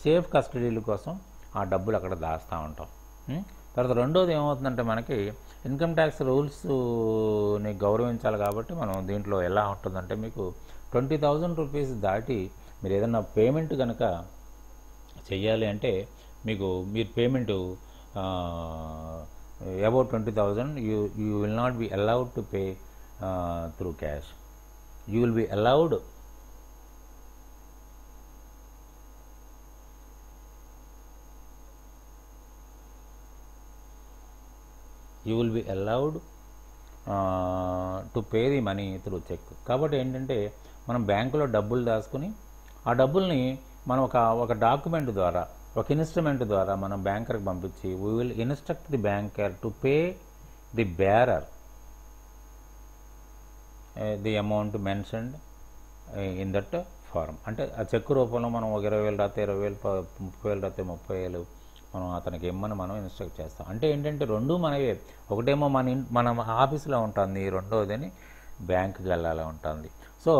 సేఫ్ కస్టడీల కోసం ఆ డబ్బులు అక్కడ దాస్తూ ఉంటాం. తర్వాత రెండోది ఏమవుతుందంటే మనకి ఇన్కమ్ ట్యాక్స్ రూల్స్ని గౌరవించాలి కాబట్టి మనం దీంట్లో ఎలా ఉంటుందంటే మీకు 20,000 రూపీస్ దాటి మీరు ఏదైనా పేమెంట్ కనుక చెయ్యాలి అంటే మీరు payment about 20,000 you will not be allowed to pay through cash. You will be allowed to pay the money through cheque. కాబట్టి ఏంటంటే మనం బ్యాంకులో డబ్బులు దాచుకుని ఆ డబ్బుల్ని మనం ఒక డాక్యుమెంట్ ద్వారా, ఒక ఇన్స్ట్రుమెంట్ ద్వారా మనం బ్యాంకర్కి పంపించి we will instruct the banker to pay the bearer the amount mentioned in that form. అంటే ఆ చెక్ రూపంలో మనం ఒక 20,000 రాస్తే 20,000, 30,000 రాస్తే 30,000 మనం అతనికి ఇమ్మని మనం ఇన్స్ట్రక్ట్ చేస్తాం. అంటే ఏంటంటే రెండు మనవే. ఒకటేమో మన ఆఫీస్లో ఉంటుంది, రెండోదని బ్యాంకుకి వెళ్ళాలి ఉంటుంది. సో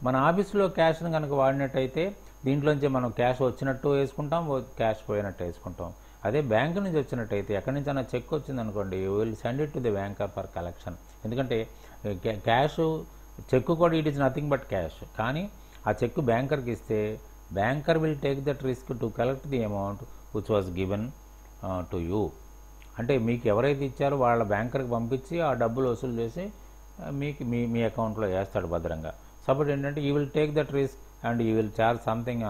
మన ఆఫీస్లో క్యాష్ని కనుక వాడినట్టయితే దీంట్లోంచి మనం క్యాష్ వచ్చినట్టు వేసుకుంటాం, క్యాష్ పోయినట్టు వేసుకుంటాం. అదే బ్యాంకు నుంచి వచ్చినట్టయితే ఎక్కడి నుంచి అన్న చెక్ వచ్చిందనుకోండి, you will send it to the banker for collection. ఎందుకంటే క్యాష్ చెక్ కూడా it is nothing but cash. కానీ ఆ చెక్ బ్యాంకర్కి ఇస్తే banker will take that risk to collect the amount which was given to you. అంటే మీకు ఎవరైతే ఇచ్చారో వాళ్ళ బ్యాంకర్కి పంపించి ఆ డబ్బులు వసూలు చేసి మీకు మీ అకౌంట్లో వేస్తాడు భద్రంగా. సపోర్ట్ ఏంటంటే you will take that risk and you will charge something,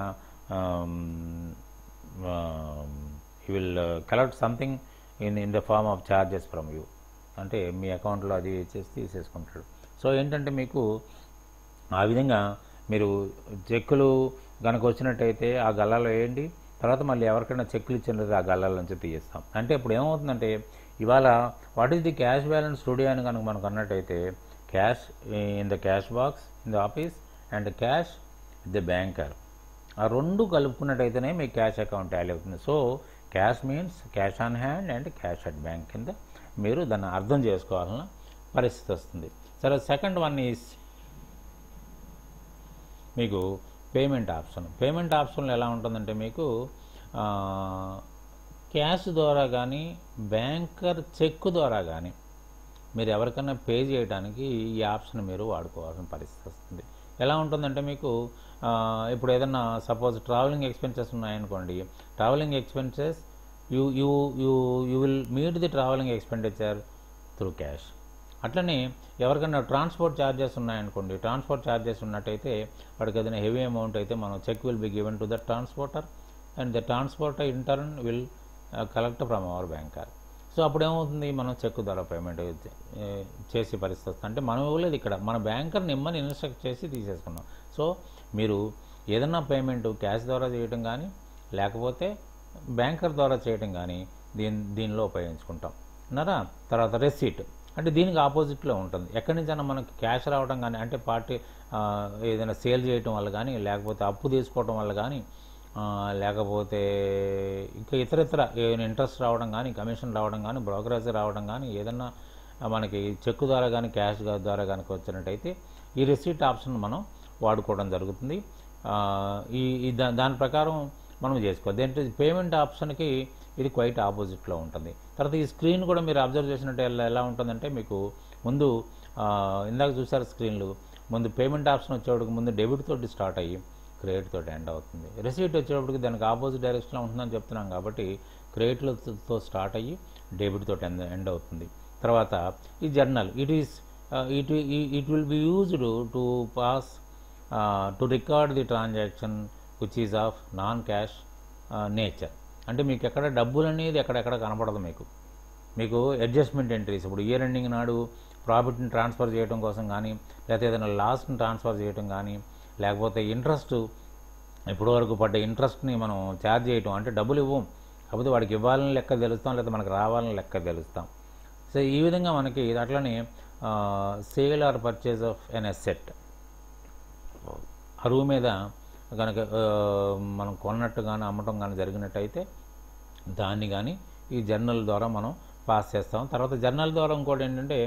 you will collect something in the form of charges from you. అంటే మీ అకౌంట్లో అది తీసేసుకుంటాడు. సో ఏంటంటే మీకు ఆ విధంగా మీరు చెక్కులు కనుక వచ్చినట్టయితే ఆ గల్లాలో వేయండి, తర్వాత మళ్ళీ ఎవరికైనా చెక్కులు ఇచ్చినట్టు ఆ గల్లాల నుంచి తీయిస్తాం. అంటే ఇప్పుడు ఏమవుతుందంటే ఇవాళ what is the cash balance today అని కనుక మనకు అన్నట్టయితే cash in the cash box in the office and cash with the banker, ఆ రెండు కలుపుకున్నట్టయితేనే మీకు క్యాష్ అకౌంట్ టాలీ అవుతుంది. So cash means cash on hand and cash at bank కింద మీరు దాన్ని అర్థం చేసుకోవాలన్న పరిస్థితి వస్తుంది. సరే, సెకండ్ వన్ ఈజ్ మీకు పేమెంట్ ఆప్షన్. పేమెంట్ ఆప్షన్లో ఎలా ఉంటుందంటే మీకు క్యాష్ ద్వారా కానీ బ్యాంకర్ చెక్ ద్వారా కానీ మీరు ఎవరికైనా పే చేయడానికి ఈ ఆప్షన్ మీరు వాడుకోవాల్సిన పరిస్థితి వస్తుంది. ఎలా ఉంటుందంటే మీకు ఇప్పుడు ఏదన్నా సపోజ్ ట్రావెలింగ్ ఎక్స్పెన్సెస్ ఉన్నాయనుకోండి, travelling expenses you will meet the travelling expenditure through cash. అట్లనే ఎవరికైనా ట్రాన్స్పోర్ట్ ఛార్జెస్ ఉన్నాయనుకోండి, ట్రాన్స్పోర్ట్ ఛార్జెస్ ఉన్నట్టయితే వాడికి ఏదైనా హెవీ అమౌంట్ అయితే మనం cheque will be given to the transporter and the transporter in turn will collect from our banker. So అప్పుడు ఏమవుతుంది, మనం చెక్ ద్వారా పేమెంట్ చేసే పరిస్థితి వస్తుంది. అంటే మనం ఇవ్వలేదు, ఇక్కడ మన బ్యాంకర్ని ఇమ్మని ఇన్స్ట్రక్ట్ చేసి తీసేసుకున్నాం. సో మీరు ఏదన్నా పేమెంట్ క్యాష్ ద్వారా చేయడం కానీ లేకపోతే బ్యాంకర్ ద్వారా చేయడం కానీ దీనిలో ఉపయోగించుకుంటాం అన్నారా. తర్వాత రెసీట్ అంటే దీనికి ఆపోజిట్లో ఉంటుంది. ఎక్కడి నుంచైనా మనకి క్యాష్ రావడం కానీ, అంటే పార్టీ ఏదైనా సేల్ చేయటం వల్ల కానీ, లేకపోతే అప్పు తీసుకోవడం వల్ల కానీ, లేకపోతే ఇంకా ఇతరత్ర ఏదైనా ఇంట్రెస్ట్ రావడం కానీ, కమిషన్ రావడం కానీ, బ్రోకరేజ్ రావడం కానీ, ఏదన్నా మనకి చెక్ ద్వారా కానీ క్యాష్ ద్వారా కనుక వచ్చినట్టయితే ఈ రెసీట్ ఆప్షన్ మనం వాడుకోవడం జరుగుతుంది. దాని ప్రకారం మనం చేసుకోవాలి. దేంట్లో పేమెంట్ ఆప్షన్కి ఇది క్వైట్ ఆపోజిట్లో ఉంటుంది. తర్వాత ఈ స్క్రీన్ కూడా మీరు అబ్జర్వ్ చేసినట్టు ఎలా ఉంటుందంటే మీకు ముందు ఇందాక చూసారు స్క్రీన్లు, ముందు పేమెంట్ ఆప్షన్ వచ్చేవాడికి ముందు డెబిట్ తోటి స్టార్ట్ అయ్యి క్రెడిట్ తోటి ఎండ్ అవుతుంది. రిసీట్ వచ్చేటప్పటికి దానికి ఆపోజిట్ డైరెక్షన్లో ఉంటుందని చెప్తున్నాం కాబట్టి క్రెడిట్లతో స్టార్ట్ అయ్యి డెబిట్ తోటి ఎండ్ అవుతుంది. తర్వాత ఈ journal it will be used to pass to record the transaction which is of non cash nature. అంటే మీకు ఎక్కడ డబ్బులు అనేది ఎక్కడెక్కడ కనపడదు. మీకు అడ్జస్ట్మెంట్ ఎంట్రీస్, ఇప్పుడు ఇయర్ ఎండింగ్ నాడు ప్రాఫిట్ని ట్రాన్స్ఫర్ చేయడం కోసం కానీ, లేకపోతే ఏదైనా లాస్ని ట్రాన్స్ఫర్ చేయడం కానీ, లేకపోతే ఇంట్రెస్ట్ ఇప్పటివరకు పడ్డ ఇంట్రెస్ట్ని మనం ఛార్జ్ చేయటం, అంటే డబ్బులు ఇవ్వం కాకపోతే వాడికి ఇవ్వాలని లెక్క తెలుస్తాం, లేకపోతే మనకు రావాలని లెక్క తెలుస్తాం. సో ఈ విధంగా మనకి అట్లనే sale or purchase of an asset, అరువు మీద కనుక మనం కొన్నట్టు కానీ అమ్మటం కానీ జరిగినట్టయితే దాన్ని కానీ ఈ జర్నల్ ద్వారా మనం పాస్ చేస్తాం. తర్వాత జర్నల్ ద్వారా ఇంకోటి ఏంటంటే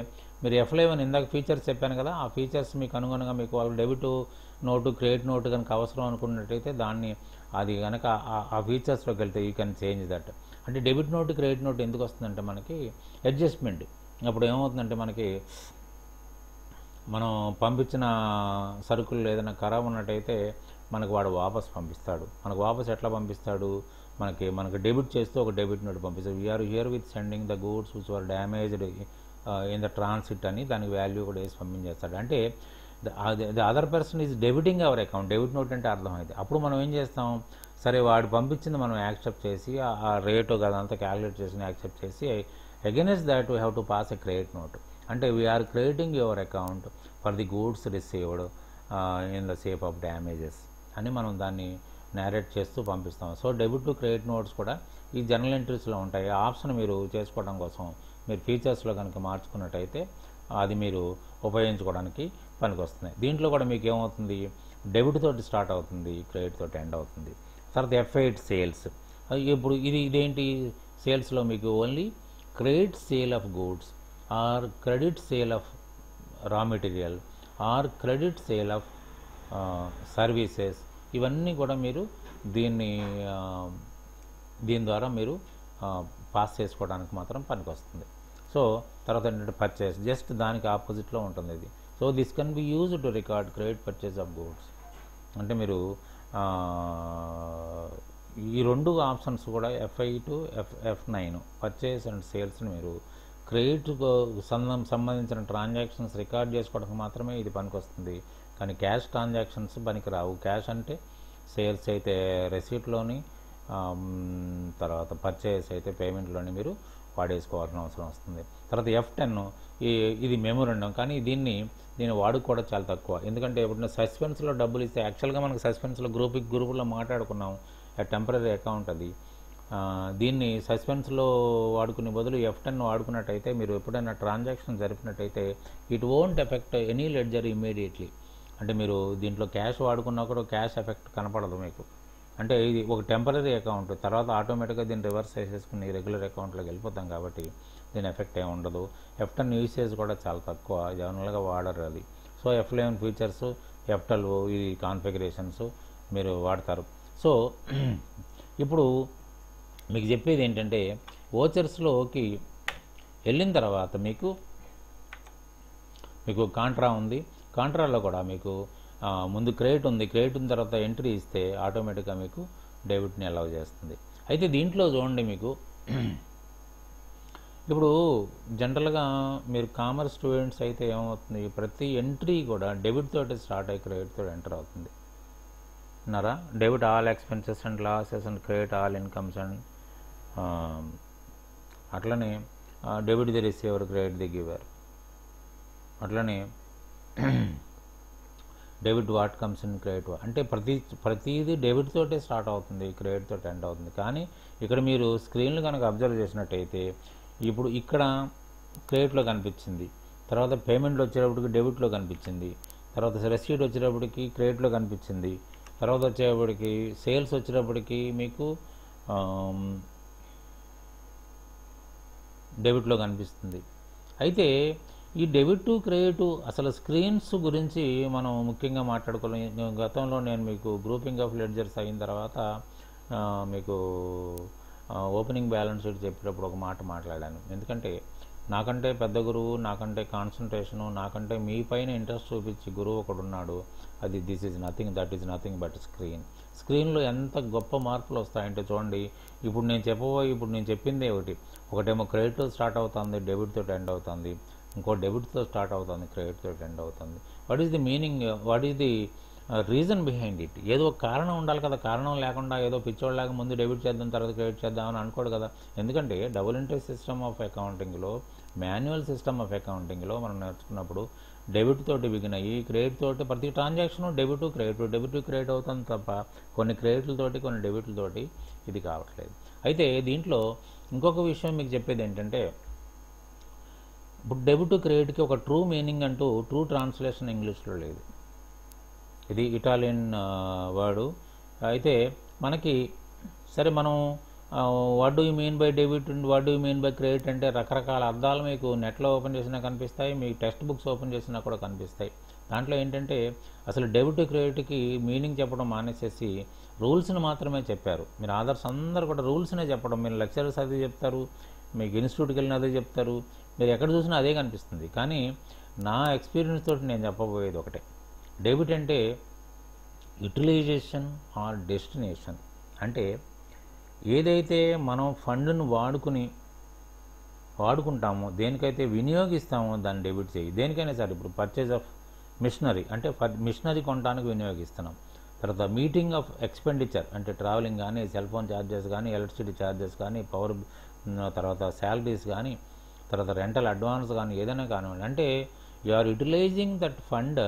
మీరు F11 ఇందాక ఫీచర్స్ చెప్పాను కదా, ఆ ఫీచర్స్ మీకు అనుగుణంగా మీకు వాళ్ళు డెబిట్ నోటు క్రెడిట్ నోటు కనుక అవసరం అనుకున్నట్టయితే దాన్ని అది కనుక ఆ ఫీచర్స్లోకి వెళ్తే యూ కెన్ చేంజ్ దట్. అంటే డెబిట్ నోటు క్రెడిట్ నోటు ఎందుకు వస్తుందంటే మనకి అడ్జస్ట్మెంట్. అప్పుడు ఏమవుతుందంటే మనకి మనం పంపించిన సరుకులు ఏదైనా ఖరాబ్ ఉన్నట్టయితే మనకు వాడు వాపస్ పంపిస్తాడు. మనకు వాపస్ ఎట్లా పంపిస్తాడు, మనకి డెబిట్ చేస్తూ ఒక డెబిట్ నోట్ పంపిస్తాడు. We're herewith sending the goods which are damaged in the transit అని దానికి వాల్యూ కూడా వేసి పంపించేస్తాడు. అంటే the other person is debiting our account. Debit note అంటే అర్థమైంది. అప్పుడు మనం ఏం చేస్తాం, సరే వాడు పంపించింది మనం యాక్సెప్ట్ చేసి ఆ రేటు అదంతా క్యాలిక్యులేట్ చేసి యాక్సెప్ట్ చేసి against that we have to pass a credit note. అంటే we're crediting your account for the goods received in the shape of damages అని మనం దాన్ని నేరేట్ చేస్తూ పంపిస్తాం. So debit to credit notes కూడా ఈ జర్నల్ ఎంట్రీస్లో ఉంటాయి. ఆ ఆప్షన్ మీరు చేసుకోవడం కోసం మీరు ఫీచర్స్లో కనుక మార్చుకున్నట్టయితే అది మీరు ఉపయోగించుకోవడానికి పనికొస్తున్నాయి. దీంట్లో కూడా మీకు ఏమవుతుంది, డెబిట్ తోటి స్టార్ట్ అవుతుంది, క్రెడిట్ తోటి ఎండ్ అవుతుంది. తర్వాత F8 సేల్స్. ఇప్పుడు ఇదేంటి, సేల్స్లో మీకు only credit sale of goods or credit sale of raw material or credit sale of services, ఇవన్నీ కూడా మీరు దీని ద్వారా మీరు పాస్ చేసుకోవడానికి మాత్రం పనికొస్తుంది. సో తర్వాత ఏంటంటే పర్చేస్, జస్ట్ దానికి ఆపోజిట్లో ఉంటుంది ఇది. So this can be use to record credit purchase of goods. అంటే మీరు ఈ రెండు ఆప్షన్స్ కూడా F8 F9 పర్చేస్ అండ్ సేల్స్ని మీరు క్రెడిట్కు సంబంధించిన ట్రాన్సాక్షన్స్ రికార్డ్ చేసుకోవడానికి మాత్రమే ఇది పనికొస్తుంది. కానీ క్యాష్ ట్రాన్సాక్షన్స్ పనికి రావు. క్యాష్ అంటే సేల్స్ అయితే రెసీట్లోని, తర్వాత పర్చేస్ అయితే పేమెంట్లోని మీరు వాడేసుకోవాల్సిన అవసరం వస్తుంది. తర్వాత F10 ఇది మెమోరండం, కానీ దీన్ని వాడుకోవడం చాలా తక్కువ. ఎందుకంటే ఎప్పుడైనా సస్పెన్స్లో డబ్బులు ఇస్తే, యాక్చువల్గా మనకు సస్పెన్స్లో గ్రూపులో మాట్లాడుకున్నాం టెంపరీ అకౌంట్ అది. దీన్ని సస్పెన్స్లో వాడుకునే బదులు F10 వాడుకున్నట్టయితే మీరు ఎప్పుడైనా ట్రాన్సాక్షన్ జరిపినట్టయితే it won't affect any ledger immediately. అంటే మీరు దీంట్లో క్యాష్ వాడుకున్నా కూడా క్యాష్ ఎఫెక్ట్ కనపడదు మీకు. అంటే ఇది ఒక టెంపరీ అకౌంట్, తర్వాత ఆటోమేటిక్గా దీన్ని రివర్స్ చేసేసుకుని రెగ్యులర్ అకౌంట్లోకి వెళ్ళిపోతాం కాబట్టి దీని ఎఫెక్ట్ ఏమి ఉండదు. F10 యూసేజ్ కూడా చాలా తక్కువ, జనరల్గా వాడరు అది. సో F11 ఫీచర్స్, F12 ఇది కాన్ఫిగరేషన్స్ మీరు వాడతారు. సో ఇప్పుడు మీకు చెప్పేది ఏంటంటే ఓచర్స్లోకి వెళ్ళిన తర్వాత మీకు కాంట్రా ఉంది. కాంట్రాలో కూడా మీకు ముందు క్రెడిట్ ఉంది, క్రెడిట్ ఉన్న తర్వాత ఎంట్రీ ఇస్తే ఆటోమేటిక్గా మీకు డెబిట్ని అలౌ చేస్తుంది. అయితే దీంట్లో చూడండి మీకు ఇప్పుడు జనరల్గా మీరు కామర్స్ స్టూడెంట్స్ అయితే ఏమవుతుంది, ప్రతి ఎంట్రీ కూడా డెబిట్ తోటి స్టార్ట్ అయ్యి క్రెడిట్ తోటి ఎంటర్ అవుతుంది అన్నారా. Debit all expenses and losses and credit all incomes and అట్లనే debit the receiver credit the giver, అట్లనే debit what comes in credit అంటే ప్రతిదీ డెబిట్ తోటే స్టార్ట్ అవుతుంది, క్రెడిట్ తోటి ఎండ్ అవుతుంది. కానీ ఇక్కడ మీరు స్క్రీన్లు కనుక అబ్జర్వ్ చేసినట్టయితే ఇప్పుడు ఇక్కడ క్రెడిట్లో కనిపించింది, తర్వాత పేమెంట్లో వచ్చేటప్పటికి డెబిట్లో కనిపించింది, తర్వాత రెసీట్ వచ్చేటప్పటికి క్రెడిట్లో కనిపించింది, తర్వాత వచ్చేటప్పటికి సేల్స్ వచ్చేటప్పటికి మీకు డెబిట్లో కనిపిస్తుంది. అయితే ఈ డెబిట్ టు క్రెడిట్ అసలు స్క్రీన్స్ గురించి మనం ముఖ్యంగా మాట్లాడుకోవాలి. గతంలో నేను మీకు గ్రూపింగ్ ఆఫ్ లెడ్జర్స్ అయిన తర్వాత మీకు ఓపెనింగ్ బ్యాలెన్స్ షీట్ చెప్పేటప్పుడు ఒక మాట మాట్లాడాను. ఎందుకంటే నాకంటే పెద్ద గురువు, నాకంటే కాన్సన్ట్రేషను, నాకంటే మీ పైన ఇంట్రెస్ట్ చూపించి గురువు ఒకడున్నాడు. అది this is nothing, that is nothing but స్క్రీన్లో ఎంత గొప్ప మార్పులు వస్తాయంటే చూడండి. ఇప్పుడు నేను చెప్పిందే ఒకటేమో క్రెడిట్తో స్టార్ట్ అవుతుంది, డెబిట్తో ఎండ్ అవుతుంది. ఇంకో డెబిట్తో స్టార్ట్ అవుతుంది, క్రెడిట్తో ఎండ్ అవుతుంది. What is the meaning, what is the reason behind it? ఏదో ఒక కారణం ఉండాలి కదా. కారణం లేకుండా ఏదో పిచ్చోళ్ళలాగా ముందు డెబిట్ చేద్దాం తర్వాత క్రెడిట్ చేద్దాం అని అనుకోడు కదా. ఎందుకంటే డబుల్ ఎంట్రీ సిస్టమ్ ఆఫ్ అకౌంటింగ్లో, మాన్యువల్ సిస్టమ్ ఆఫ్ అకౌంటింగ్లో మనం నేర్చుకున్నప్పుడు డెబిట్ తోటి బిగిన్ అయ్యి క్రెడిట్ తోటి ప్రతి ట్రాన్సాక్షన్ డెబిట్ క్రెడిట్ అవుతుంది తప్ప కొన్ని క్రెడిట్లతోటి కొన్ని డెబిట్లతోటి ఇది కావట్లేదు. అయితే దీంట్లో ఇంకొక విషయం మీకు చెప్పేది ఏంటంటే, ఇప్పుడు డెబిట్ క్రెడిట్కి ఒక ట్రూ మీనింగ్ అంటూ ట్రూ ట్రాన్స్లేషన్ ఇంగ్లీష్లో లేదు. ఇది ఇటాలియన్ వర్డు. అయితే మనకి సరే మనం what do you mean by debit and what do you mean by credit అంటే రకరకాల అర్థాలు మీకు నెట్లో ఓపెన్ చేసినా కనిపిస్తాయి, మీ టెక్స్ట్ బుక్స్ ఓపెన్ చేసినా కూడా కనిపిస్తాయి. దాంట్లో ఏంటంటే అసలు డెబిట్ క్రెడిట్కి మీనింగ్ చెప్పడం మానేసేసి రూల్స్ని మాత్రమే చెప్పారు. మీరు ఆదర్స్ అందరూ కూడా రూల్స్నే చెప్పడం, మీరు లెక్చరర్స్ అదే చెప్తారు, మీకు ఇన్స్టిట్యూట్కి వెళ్ళిన అదే చెప్తారు, మీరు ఎక్కడ చూసినా అదే కనిపిస్తుంది. కానీ నా ఎక్స్పీరియన్స్ తోటి నేను చెప్పబోయేది ఒకటే. డెబిట్ అంటే యూటిలైజేషన్ ఆర్ డెస్టినేషన్. అంటే ఏదైతే మనం ఫండ్ను వాడుకుంటామో, దేనికైతే వినియోగిస్తామో దాన్ని డెబిట్ చేయి. దేనికైనా సరే, ఇప్పుడు పర్చేజ్ ఆఫ్ మిషనరీ అంటే మిషనరీ కొనడానికి వినియోగిస్తున్నాం. తర్వాత మీటింగ్ ఆఫ్ ఎక్స్పెండిచర్ అంటే ట్రావెలింగ్ కానీ, సెల్ ఫోన్ ఛార్జెస్ కానీ, ఎలక్ట్రిసిటీ ఛార్జెస్ కానీ, పవర్, తర్వాత శాలరీస్ కానీ, తర్వాత రెంటల్ అడ్వాన్స్ కానీ, ఏదైనా కానివ్వండి. అంటే you are utilising that fund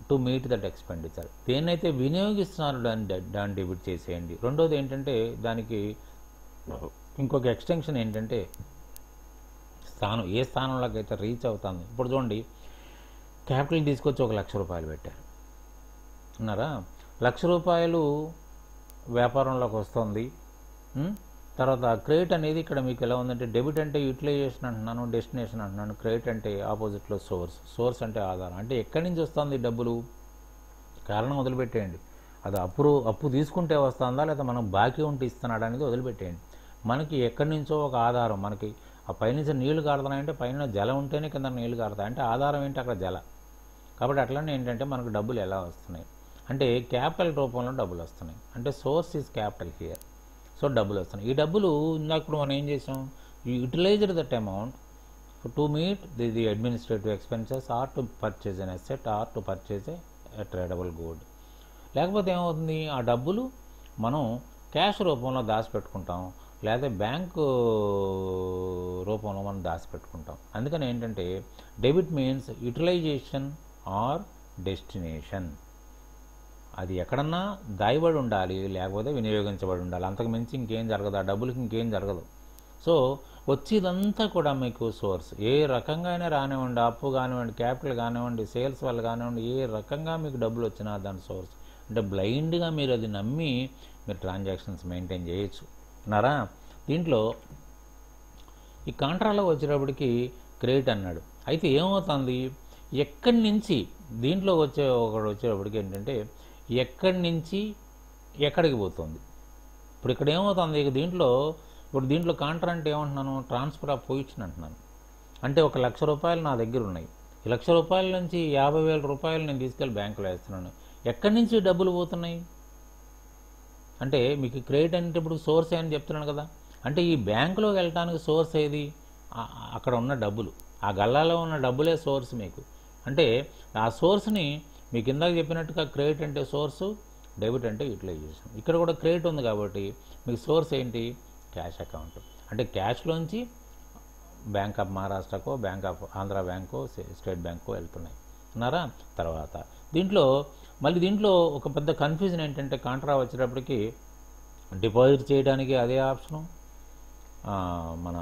to meet that expenditure. దేన్నైతే వినియోగిస్తున్నారు దాన్ని డెబిట్ చేసేయండి. రెండోది ఏంటంటే దానికి ఇంకొక ఎక్స్టెన్షన్ ఏంటంటే స్థానం, ఏ స్థానంలోకి అయితే రీచ్ అవుతుంది. ఇప్పుడు చూడండి, క్యాపిటల్ తీసుకొచ్చి 1,00,000 రూపాయలు పెట్టారు అన్నారా. 1,00,000 రూపాయలు వ్యాపారంలోకి వస్తుంది. తర్వాత క్రెడిట్ అనేది ఇక్కడ మీకు ఎలా ఉందంటే, డెబిట్ అంటే యూటిలైజేషన్ అంటున్నాను, డెస్టినేషన్ అంటున్నాను. క్రెడిట్ అంటే ఆపోజిట్లో సోర్స్ అంటే ఆధారం. అంటే ఎక్కడి నుంచి వస్తుంది డబ్బులు? కారణం వదిలిపెట్టేయండి. అది అప్పు తీసుకుంటే వస్తుందా లేదా మనం బాకీ ఉంటే ఇస్తున్నాడు అనేది వదిలిపెట్టేయండి. మనకి ఎక్కడి నుంచో ఒక ఆధారం, మనకి ఆ పైనుంచి నీళ్లు కారుతున్నాయంటే పైన జల ఉంటేనే కింద నీళ్లు కారుతాయి. అంటే ఆధారం ఏంటి? అక్కడ జల. కాబట్టి అట్లనే ఏంటంటే మనకు డబ్బులు ఎలా వస్తున్నాయి అంటే క్యాపిటల్ రూపంలో డబ్బులు వస్తున్నాయి. అంటే source is capital here. So డబ్బులు వస్తున్నాయి. ఈ డబ్బులు ఇందాక మనం ఏం చేసాం, utilised that amount to meet the administrative expenses or to purchase an asset or to purchase a tradable good. లేకపోతే ఏమవుతుంది, ఆ డబ్బులు మనం క్యాష్ రూపంలో దాచిపెట్టుకుంటాం, లేదా బ్యాంకు రూపంలో మనం దాచిపెట్టుకుంటాం. అందుకని ఏంటంటే debit means utilisation or destination. అది ఎక్కడన్నా దాయబడి ఉండాలి, లేకపోతే వినియోగించబడి ఉండాలి. అంతకు మించి ఇంకేం జరగదు, ఆ డబ్బులకి ఇంకేం జరగదు. సో వచ్చేదంతా కూడా మీకు సోర్స్. ఏ రకంగా అయినా రానివ్వండి, అప్పు కానివ్వండి, క్యాపిటల్ కానివ్వండి, సేల్స్ వల్ల కానివ్వండి, ఏ రకంగా మీకు డబ్బులు వచ్చినా దాని సోర్స్. అంటే బ్లైండ్గా మీరు అది నమ్మి మీరు ట్రాన్సాక్షన్స్ మెయింటైన్ చేయొచ్చు అన్నారా. దీంట్లో ఈ కాంట్రాలో వచ్చేటప్పటికి క్రెడిట్ అన్నాడు. అయితే ఏమవుతుంది, ఎక్కడి నుంచి దీంట్లో వచ్చేటప్పటికి ఏంటంటే ఎక్కడి నుంచి ఎక్కడికి పోతుంది. ఇప్పుడు ఇక్కడ ఏమవుతుంది, ఇప్పుడు దీంట్లో కాంట్రా అంటే ఏమంటున్నాను, ట్రాన్స్ఫర్ ఆఫ్ పొజిషన్ అంటున్నాను. అంటే 1,00,000 రూపాయలు నా దగ్గర ఉన్నాయి, ఈ 1,00,000 రూపాయల నుంచి 50,000 రూపాయలు నేను తీసుకెళ్ళి బ్యాంకులో వేస్తున్నాను. ఎక్కడి నుంచి డబ్బులు పోతున్నాయి అంటే మీకు క్రెడిట్ అంటే ఇప్పుడు సోర్స్ అని చెప్తున్నాను కదా. అంటే ఈ బ్యాంకులోకి వెళ్ళడానికి సోర్స్ ఏది, అక్కడ ఉన్న డబ్బులు, ఆ గల్లాలో ఉన్న డబ్బులే సోర్స్ మీకు. అంటే ఆ సోర్స్ని మీకు ఇందాక చెప్పినట్టుగా క్రెడిట్ అంటే సోర్సు, డెబిట్ అంటే యూటిలైజేషన్. ఇక్కడ కూడా క్రెడిట్ ఉంది కాబట్టి మీకు సోర్స్ ఏంటి, క్యాష్ అకౌంట్. అంటే క్యాష్లోంచి బ్యాంక్ ఆఫ్ మహారాష్ట్రకో, బ్యాంక్ ఆఫ్ ఆంధ్ర బ్యాంకో, స్టేట్ బ్యాంకో వెళ్తున్నాయి అన్నారా. తర్వాత దీంట్లో ఒక పెద్ద కన్ఫ్యూజన్ ఏంటంటే కాంట్రా వచ్చేటప్పటికి డిపాజిట్ చేయడానికి అదే ఆప్షను, మన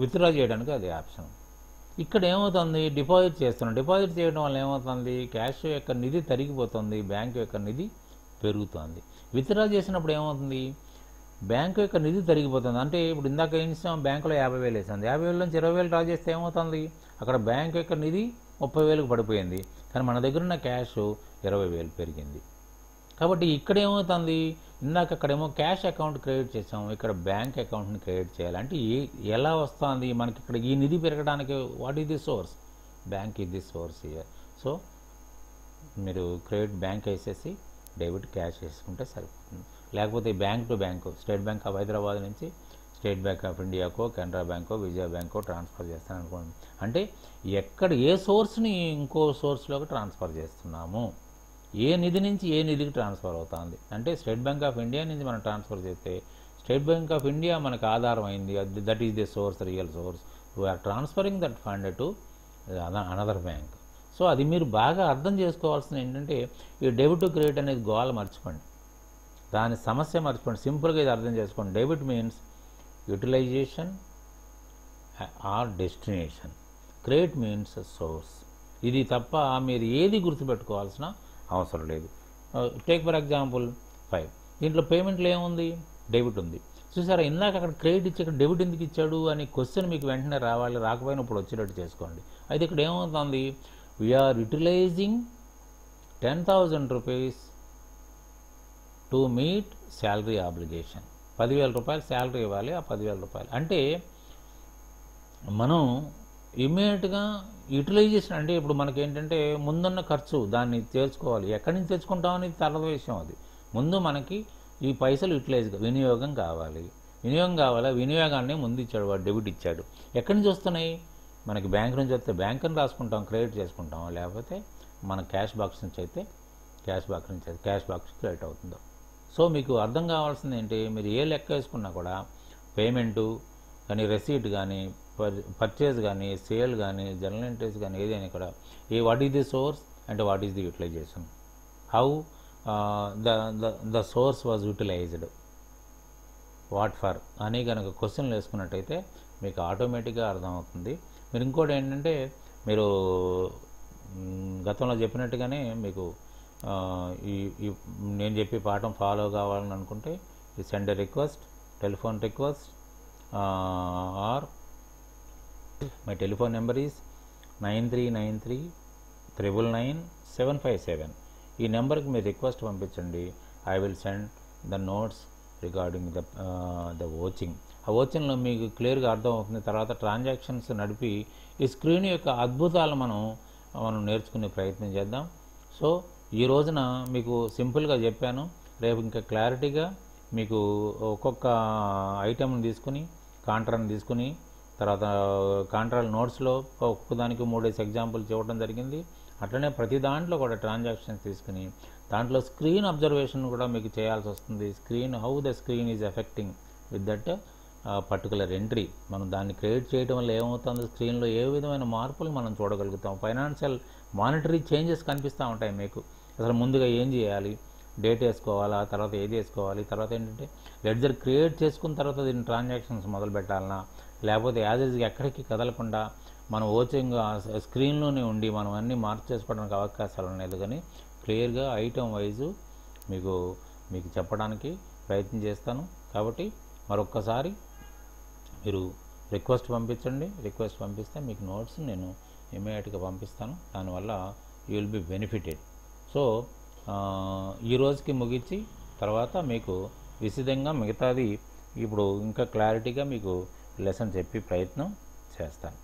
విత్డ్రా చేయడానికి అదే ఆప్షన్. ఇక్కడ ఏమవుతుంది, డిపాజిట్ చేస్తున్నాం. డిపాజిట్ చేయడం వల్ల ఏమవుతుంది, క్యాష్ యొక్క నిధి తరిగిపోతుంది, బ్యాంకు యొక్క నిధి పెరుగుతుంది. విత్డ్రా చేసినప్పుడు ఏమవుతుంది, బ్యాంకు యొక్క నిధి తరిగిపోతుంది. అంటే ఇప్పుడు ఇందాక ఏం చేసాం, బ్యాంకులో 50,000 వేసింది, 50,000 నుంచి 20,000 డ్రా చేస్తే ఏమవుతుంది, అక్కడ బ్యాంకు యొక్క నిధి 30,000కు పడిపోయింది. కానీ మన దగ్గర ఉన్న క్యాష్ 20,000 పెరిగింది. కాబట్టి ఇక్కడ ఏమవుతుంది, ఇందాక అక్కడేమో క్యాష్ అకౌంట్ క్రియేట్ చేసాము, ఇక్కడ బ్యాంక్ అకౌంట్ని క్రియేట్ చేయాలి. అంటే ఎలా వస్తుంది మనకి ఇక్కడ ఈ నిధి పెరగడానికి? What is the source? Bank is the source year. సో మీరు క్రెడిట్ బ్యాంక్ వేసేసి డెబిట్ క్యాష్ వేసుకుంటే సరిపోతుంది. లేకపోతే bank to bank, state bank of Hyderabad నుంచి స్టేట్ బ్యాంక్ ఆఫ్ ఇండియాకో, కెనరా బ్యాంకో, విజయ బ్యాంకో ట్రాన్స్ఫర్ చేస్తాను అనుకోండి. అంటే ఎక్కడ ఏ సోర్స్ని ఇంకో సోర్స్లోకి ట్రాన్స్ఫర్ చేస్తున్నాము, ఏ నిధి నుంచి ఏ నిధికి ట్రాన్స్ఫర్ అవుతుంది అంటే స్టేట్ బ్యాంక్ ఆఫ్ ఇండియా నుంచి మనం ట్రాన్స్ఫర్ చేస్తే స్టేట్ బ్యాంక్ ఆఫ్ ఇండియా మనకు ఆధారం అయింది, that is the source, real source. We are transferring that fund to another bank. So అది మీరు బాగా అర్థం చేసుకోవాల్సింది ఏంటంటే, ఈ డెబిట్ టు క్రెడిట్ అనేది గోల మర్చిపోండి, దాని సమస్య మర్చిపోండి, సింపుల్గా ఇది అర్థం చేసుకోండి. Debit means utilisation or destination, credit means source. ఇది తప్ప మీరు ఏది గుర్తుపెట్టుకోవాల్సిన అవసరం లేదు. టేక్ ఫర్ ఎగ్జాంపుల్ 5, దీంట్లో పేమెంట్లో ఏముంది? డెబిట్ ఉంది. చూసారా, ఇందాక అక్కడ క్రెడిట్ ఇచ్చి ఇక్కడ డెబిట్ ఎందుకు ఇచ్చాడు అని క్వశ్చన్ మీకు వెంటనే రావాలి, రాకపోయినా ఇప్పుడు వచ్చేటట్టు చేసుకోండి. అయితే ఇక్కడ ఏమవుతుంది, we are utilising 10,000 rupees to meet salary obligation. 10,000 రూపాయలు శాలరీ ఇవ్వాలి, ఆ 10,000 రూపాయలు అంటే మనం ఇమ్మీడియట్గా యూటిలైజేషన్. అంటే ఇప్పుడు మనకేంటంటే ముందున్న ఖర్చు దాన్ని తెచ్చుకోవాలి, ఎక్కడి నుంచి తెచ్చుకుంటాం అనేది తర్వాత విషయం. అది ముందు మనకి ఈ పైసలు యూటిలైజ్ వినియోగం కావాలి, వినియోగాన్ని ముందు ఇచ్చాడు, వాడు డెబిట్ ఇచ్చాడు. ఎక్కడి నుంచి వస్తున్నాయి మనకి? బ్యాంక్ నుంచి వస్తే బ్యాంక్ అని రాసుకుంటాం, క్రెడిట్ చేసుకుంటాం. లేకపోతే మన క్యాష్ బాక్స్ నుంచి అయితే క్యాష్ బాక్స్ క్రెడిట్ అవుతుందో. సో మీకు అర్థం కావాల్సింది ఏంటి, మీరు ఏ లెక్క వేసుకున్నా కూడా పేమెంటు కానీ, రెసీట్ కానీ, పర్చేజ్ కానీ, సేల్ కానీ, జనరల్ ఎంట్రీస్ కానీ, ఏదైనా కూడా వాట్ ఈజ్ ది సోర్స్ అంటే what is the utilisation, how the source was utilised, what for అని కనుక క్వశ్చన్లు వేసుకున్నట్టయితే మీకు ఆటోమేటిక్గా అర్థమవుతుంది. మీరు ఇంకోటి ఏంటంటే, మీరు గతంలో చెప్పినట్టుగానే మీకు నేను చెప్పే పాఠం ఫాలో కావాలని అనుకుంటే ఈ send a request, telephone request, or my telephone number is 9393999757. ఈ నెంబర్కి మీరు రిక్వెస్ట్ పంపించండి. I will send the notes regarding the vouching. ఆ ఓచింగ్లో మీకు క్లియర్గా అర్థం అవుతుంది. తర్వాత ట్రాన్సాక్షన్స్ నడిపి ఈ స్క్రీన్ యొక్క అద్భుతాలు మనం నేర్చుకునే ప్రయత్నం చేద్దాం. సో ఈ రోజున మీకు సింపుల్గా చెప్పాను, రేపు ఇంకా క్లారిటీగా మీకు ఒక్కొక్క ఐటెంని తీసుకుని, కాంట్రాని తీసుకుని, తర్వాత కాంట్రాల్ నోట్స్లో ఒక్కొక్కదానికి 3 ఎగ్జాంపుల్స్ ఇవ్వడం జరిగింది. అట్లనే ప్రతి దాంట్లో కూడా ట్రాన్సాక్షన్స్ తీసుకుని దాంట్లో స్క్రీన్ అబ్జర్వేషన్ కూడా మీకు చేయాల్సి వస్తుంది. Screen, how the screen is effecting with that particular entry. మనం దాన్ని క్రియేట్ చేయడం వల్ల ఏమవుతుందో స్క్రీన్లో ఏ విధమైన మార్పులు మనం చూడగలుగుతాం. ఫైనాన్షియల్ మానిటరీ చేంజెస్ కనిపిస్తూ ఉంటాయి మీకు. అసలు ముందుగా ఏం చేయాలి, డేట్ వేసుకోవాలా, తర్వాత ఏది వేసుకోవాలి, తర్వాత ఏంటంటే లెడ్జర్ క్రియేట్ చేసుకున్న తర్వాత దీన్ని ట్రాన్సాక్షన్స్ మొదలు పెట్టాలన్నా, లేకపోతే యాజ్ ఈజ్గా ఎక్కడికి కదలకుండా మనం ఓచింగ్ స్క్రీన్లోనే ఉండి మనం అన్నీ మార్క్ చేసుకోవడానికి అవకాశాలు ఉన్నాయి. కానీ క్లియర్గా ఐటమ్ వైజు మీకు చెప్పడానికి ప్రయత్నం చేస్తాను. కాబట్టి మరొక్కసారి మీరు రిక్వెస్ట్ పంపించండి. రిక్వెస్ట్ పంపిస్తే మీకు నోట్స్ నేను ఇమీడియట్గా పంపిస్తాను. దానివల్ల you will be benefited. So ఈ రోజుకి ముగించి తర్వాత మీకు విశదంగా మిగతాది ఇప్పుడు ఇంకా క్లారిటీగా మీకు లెసన్ చెప్పి ప్రయత్నం చేస్తాను.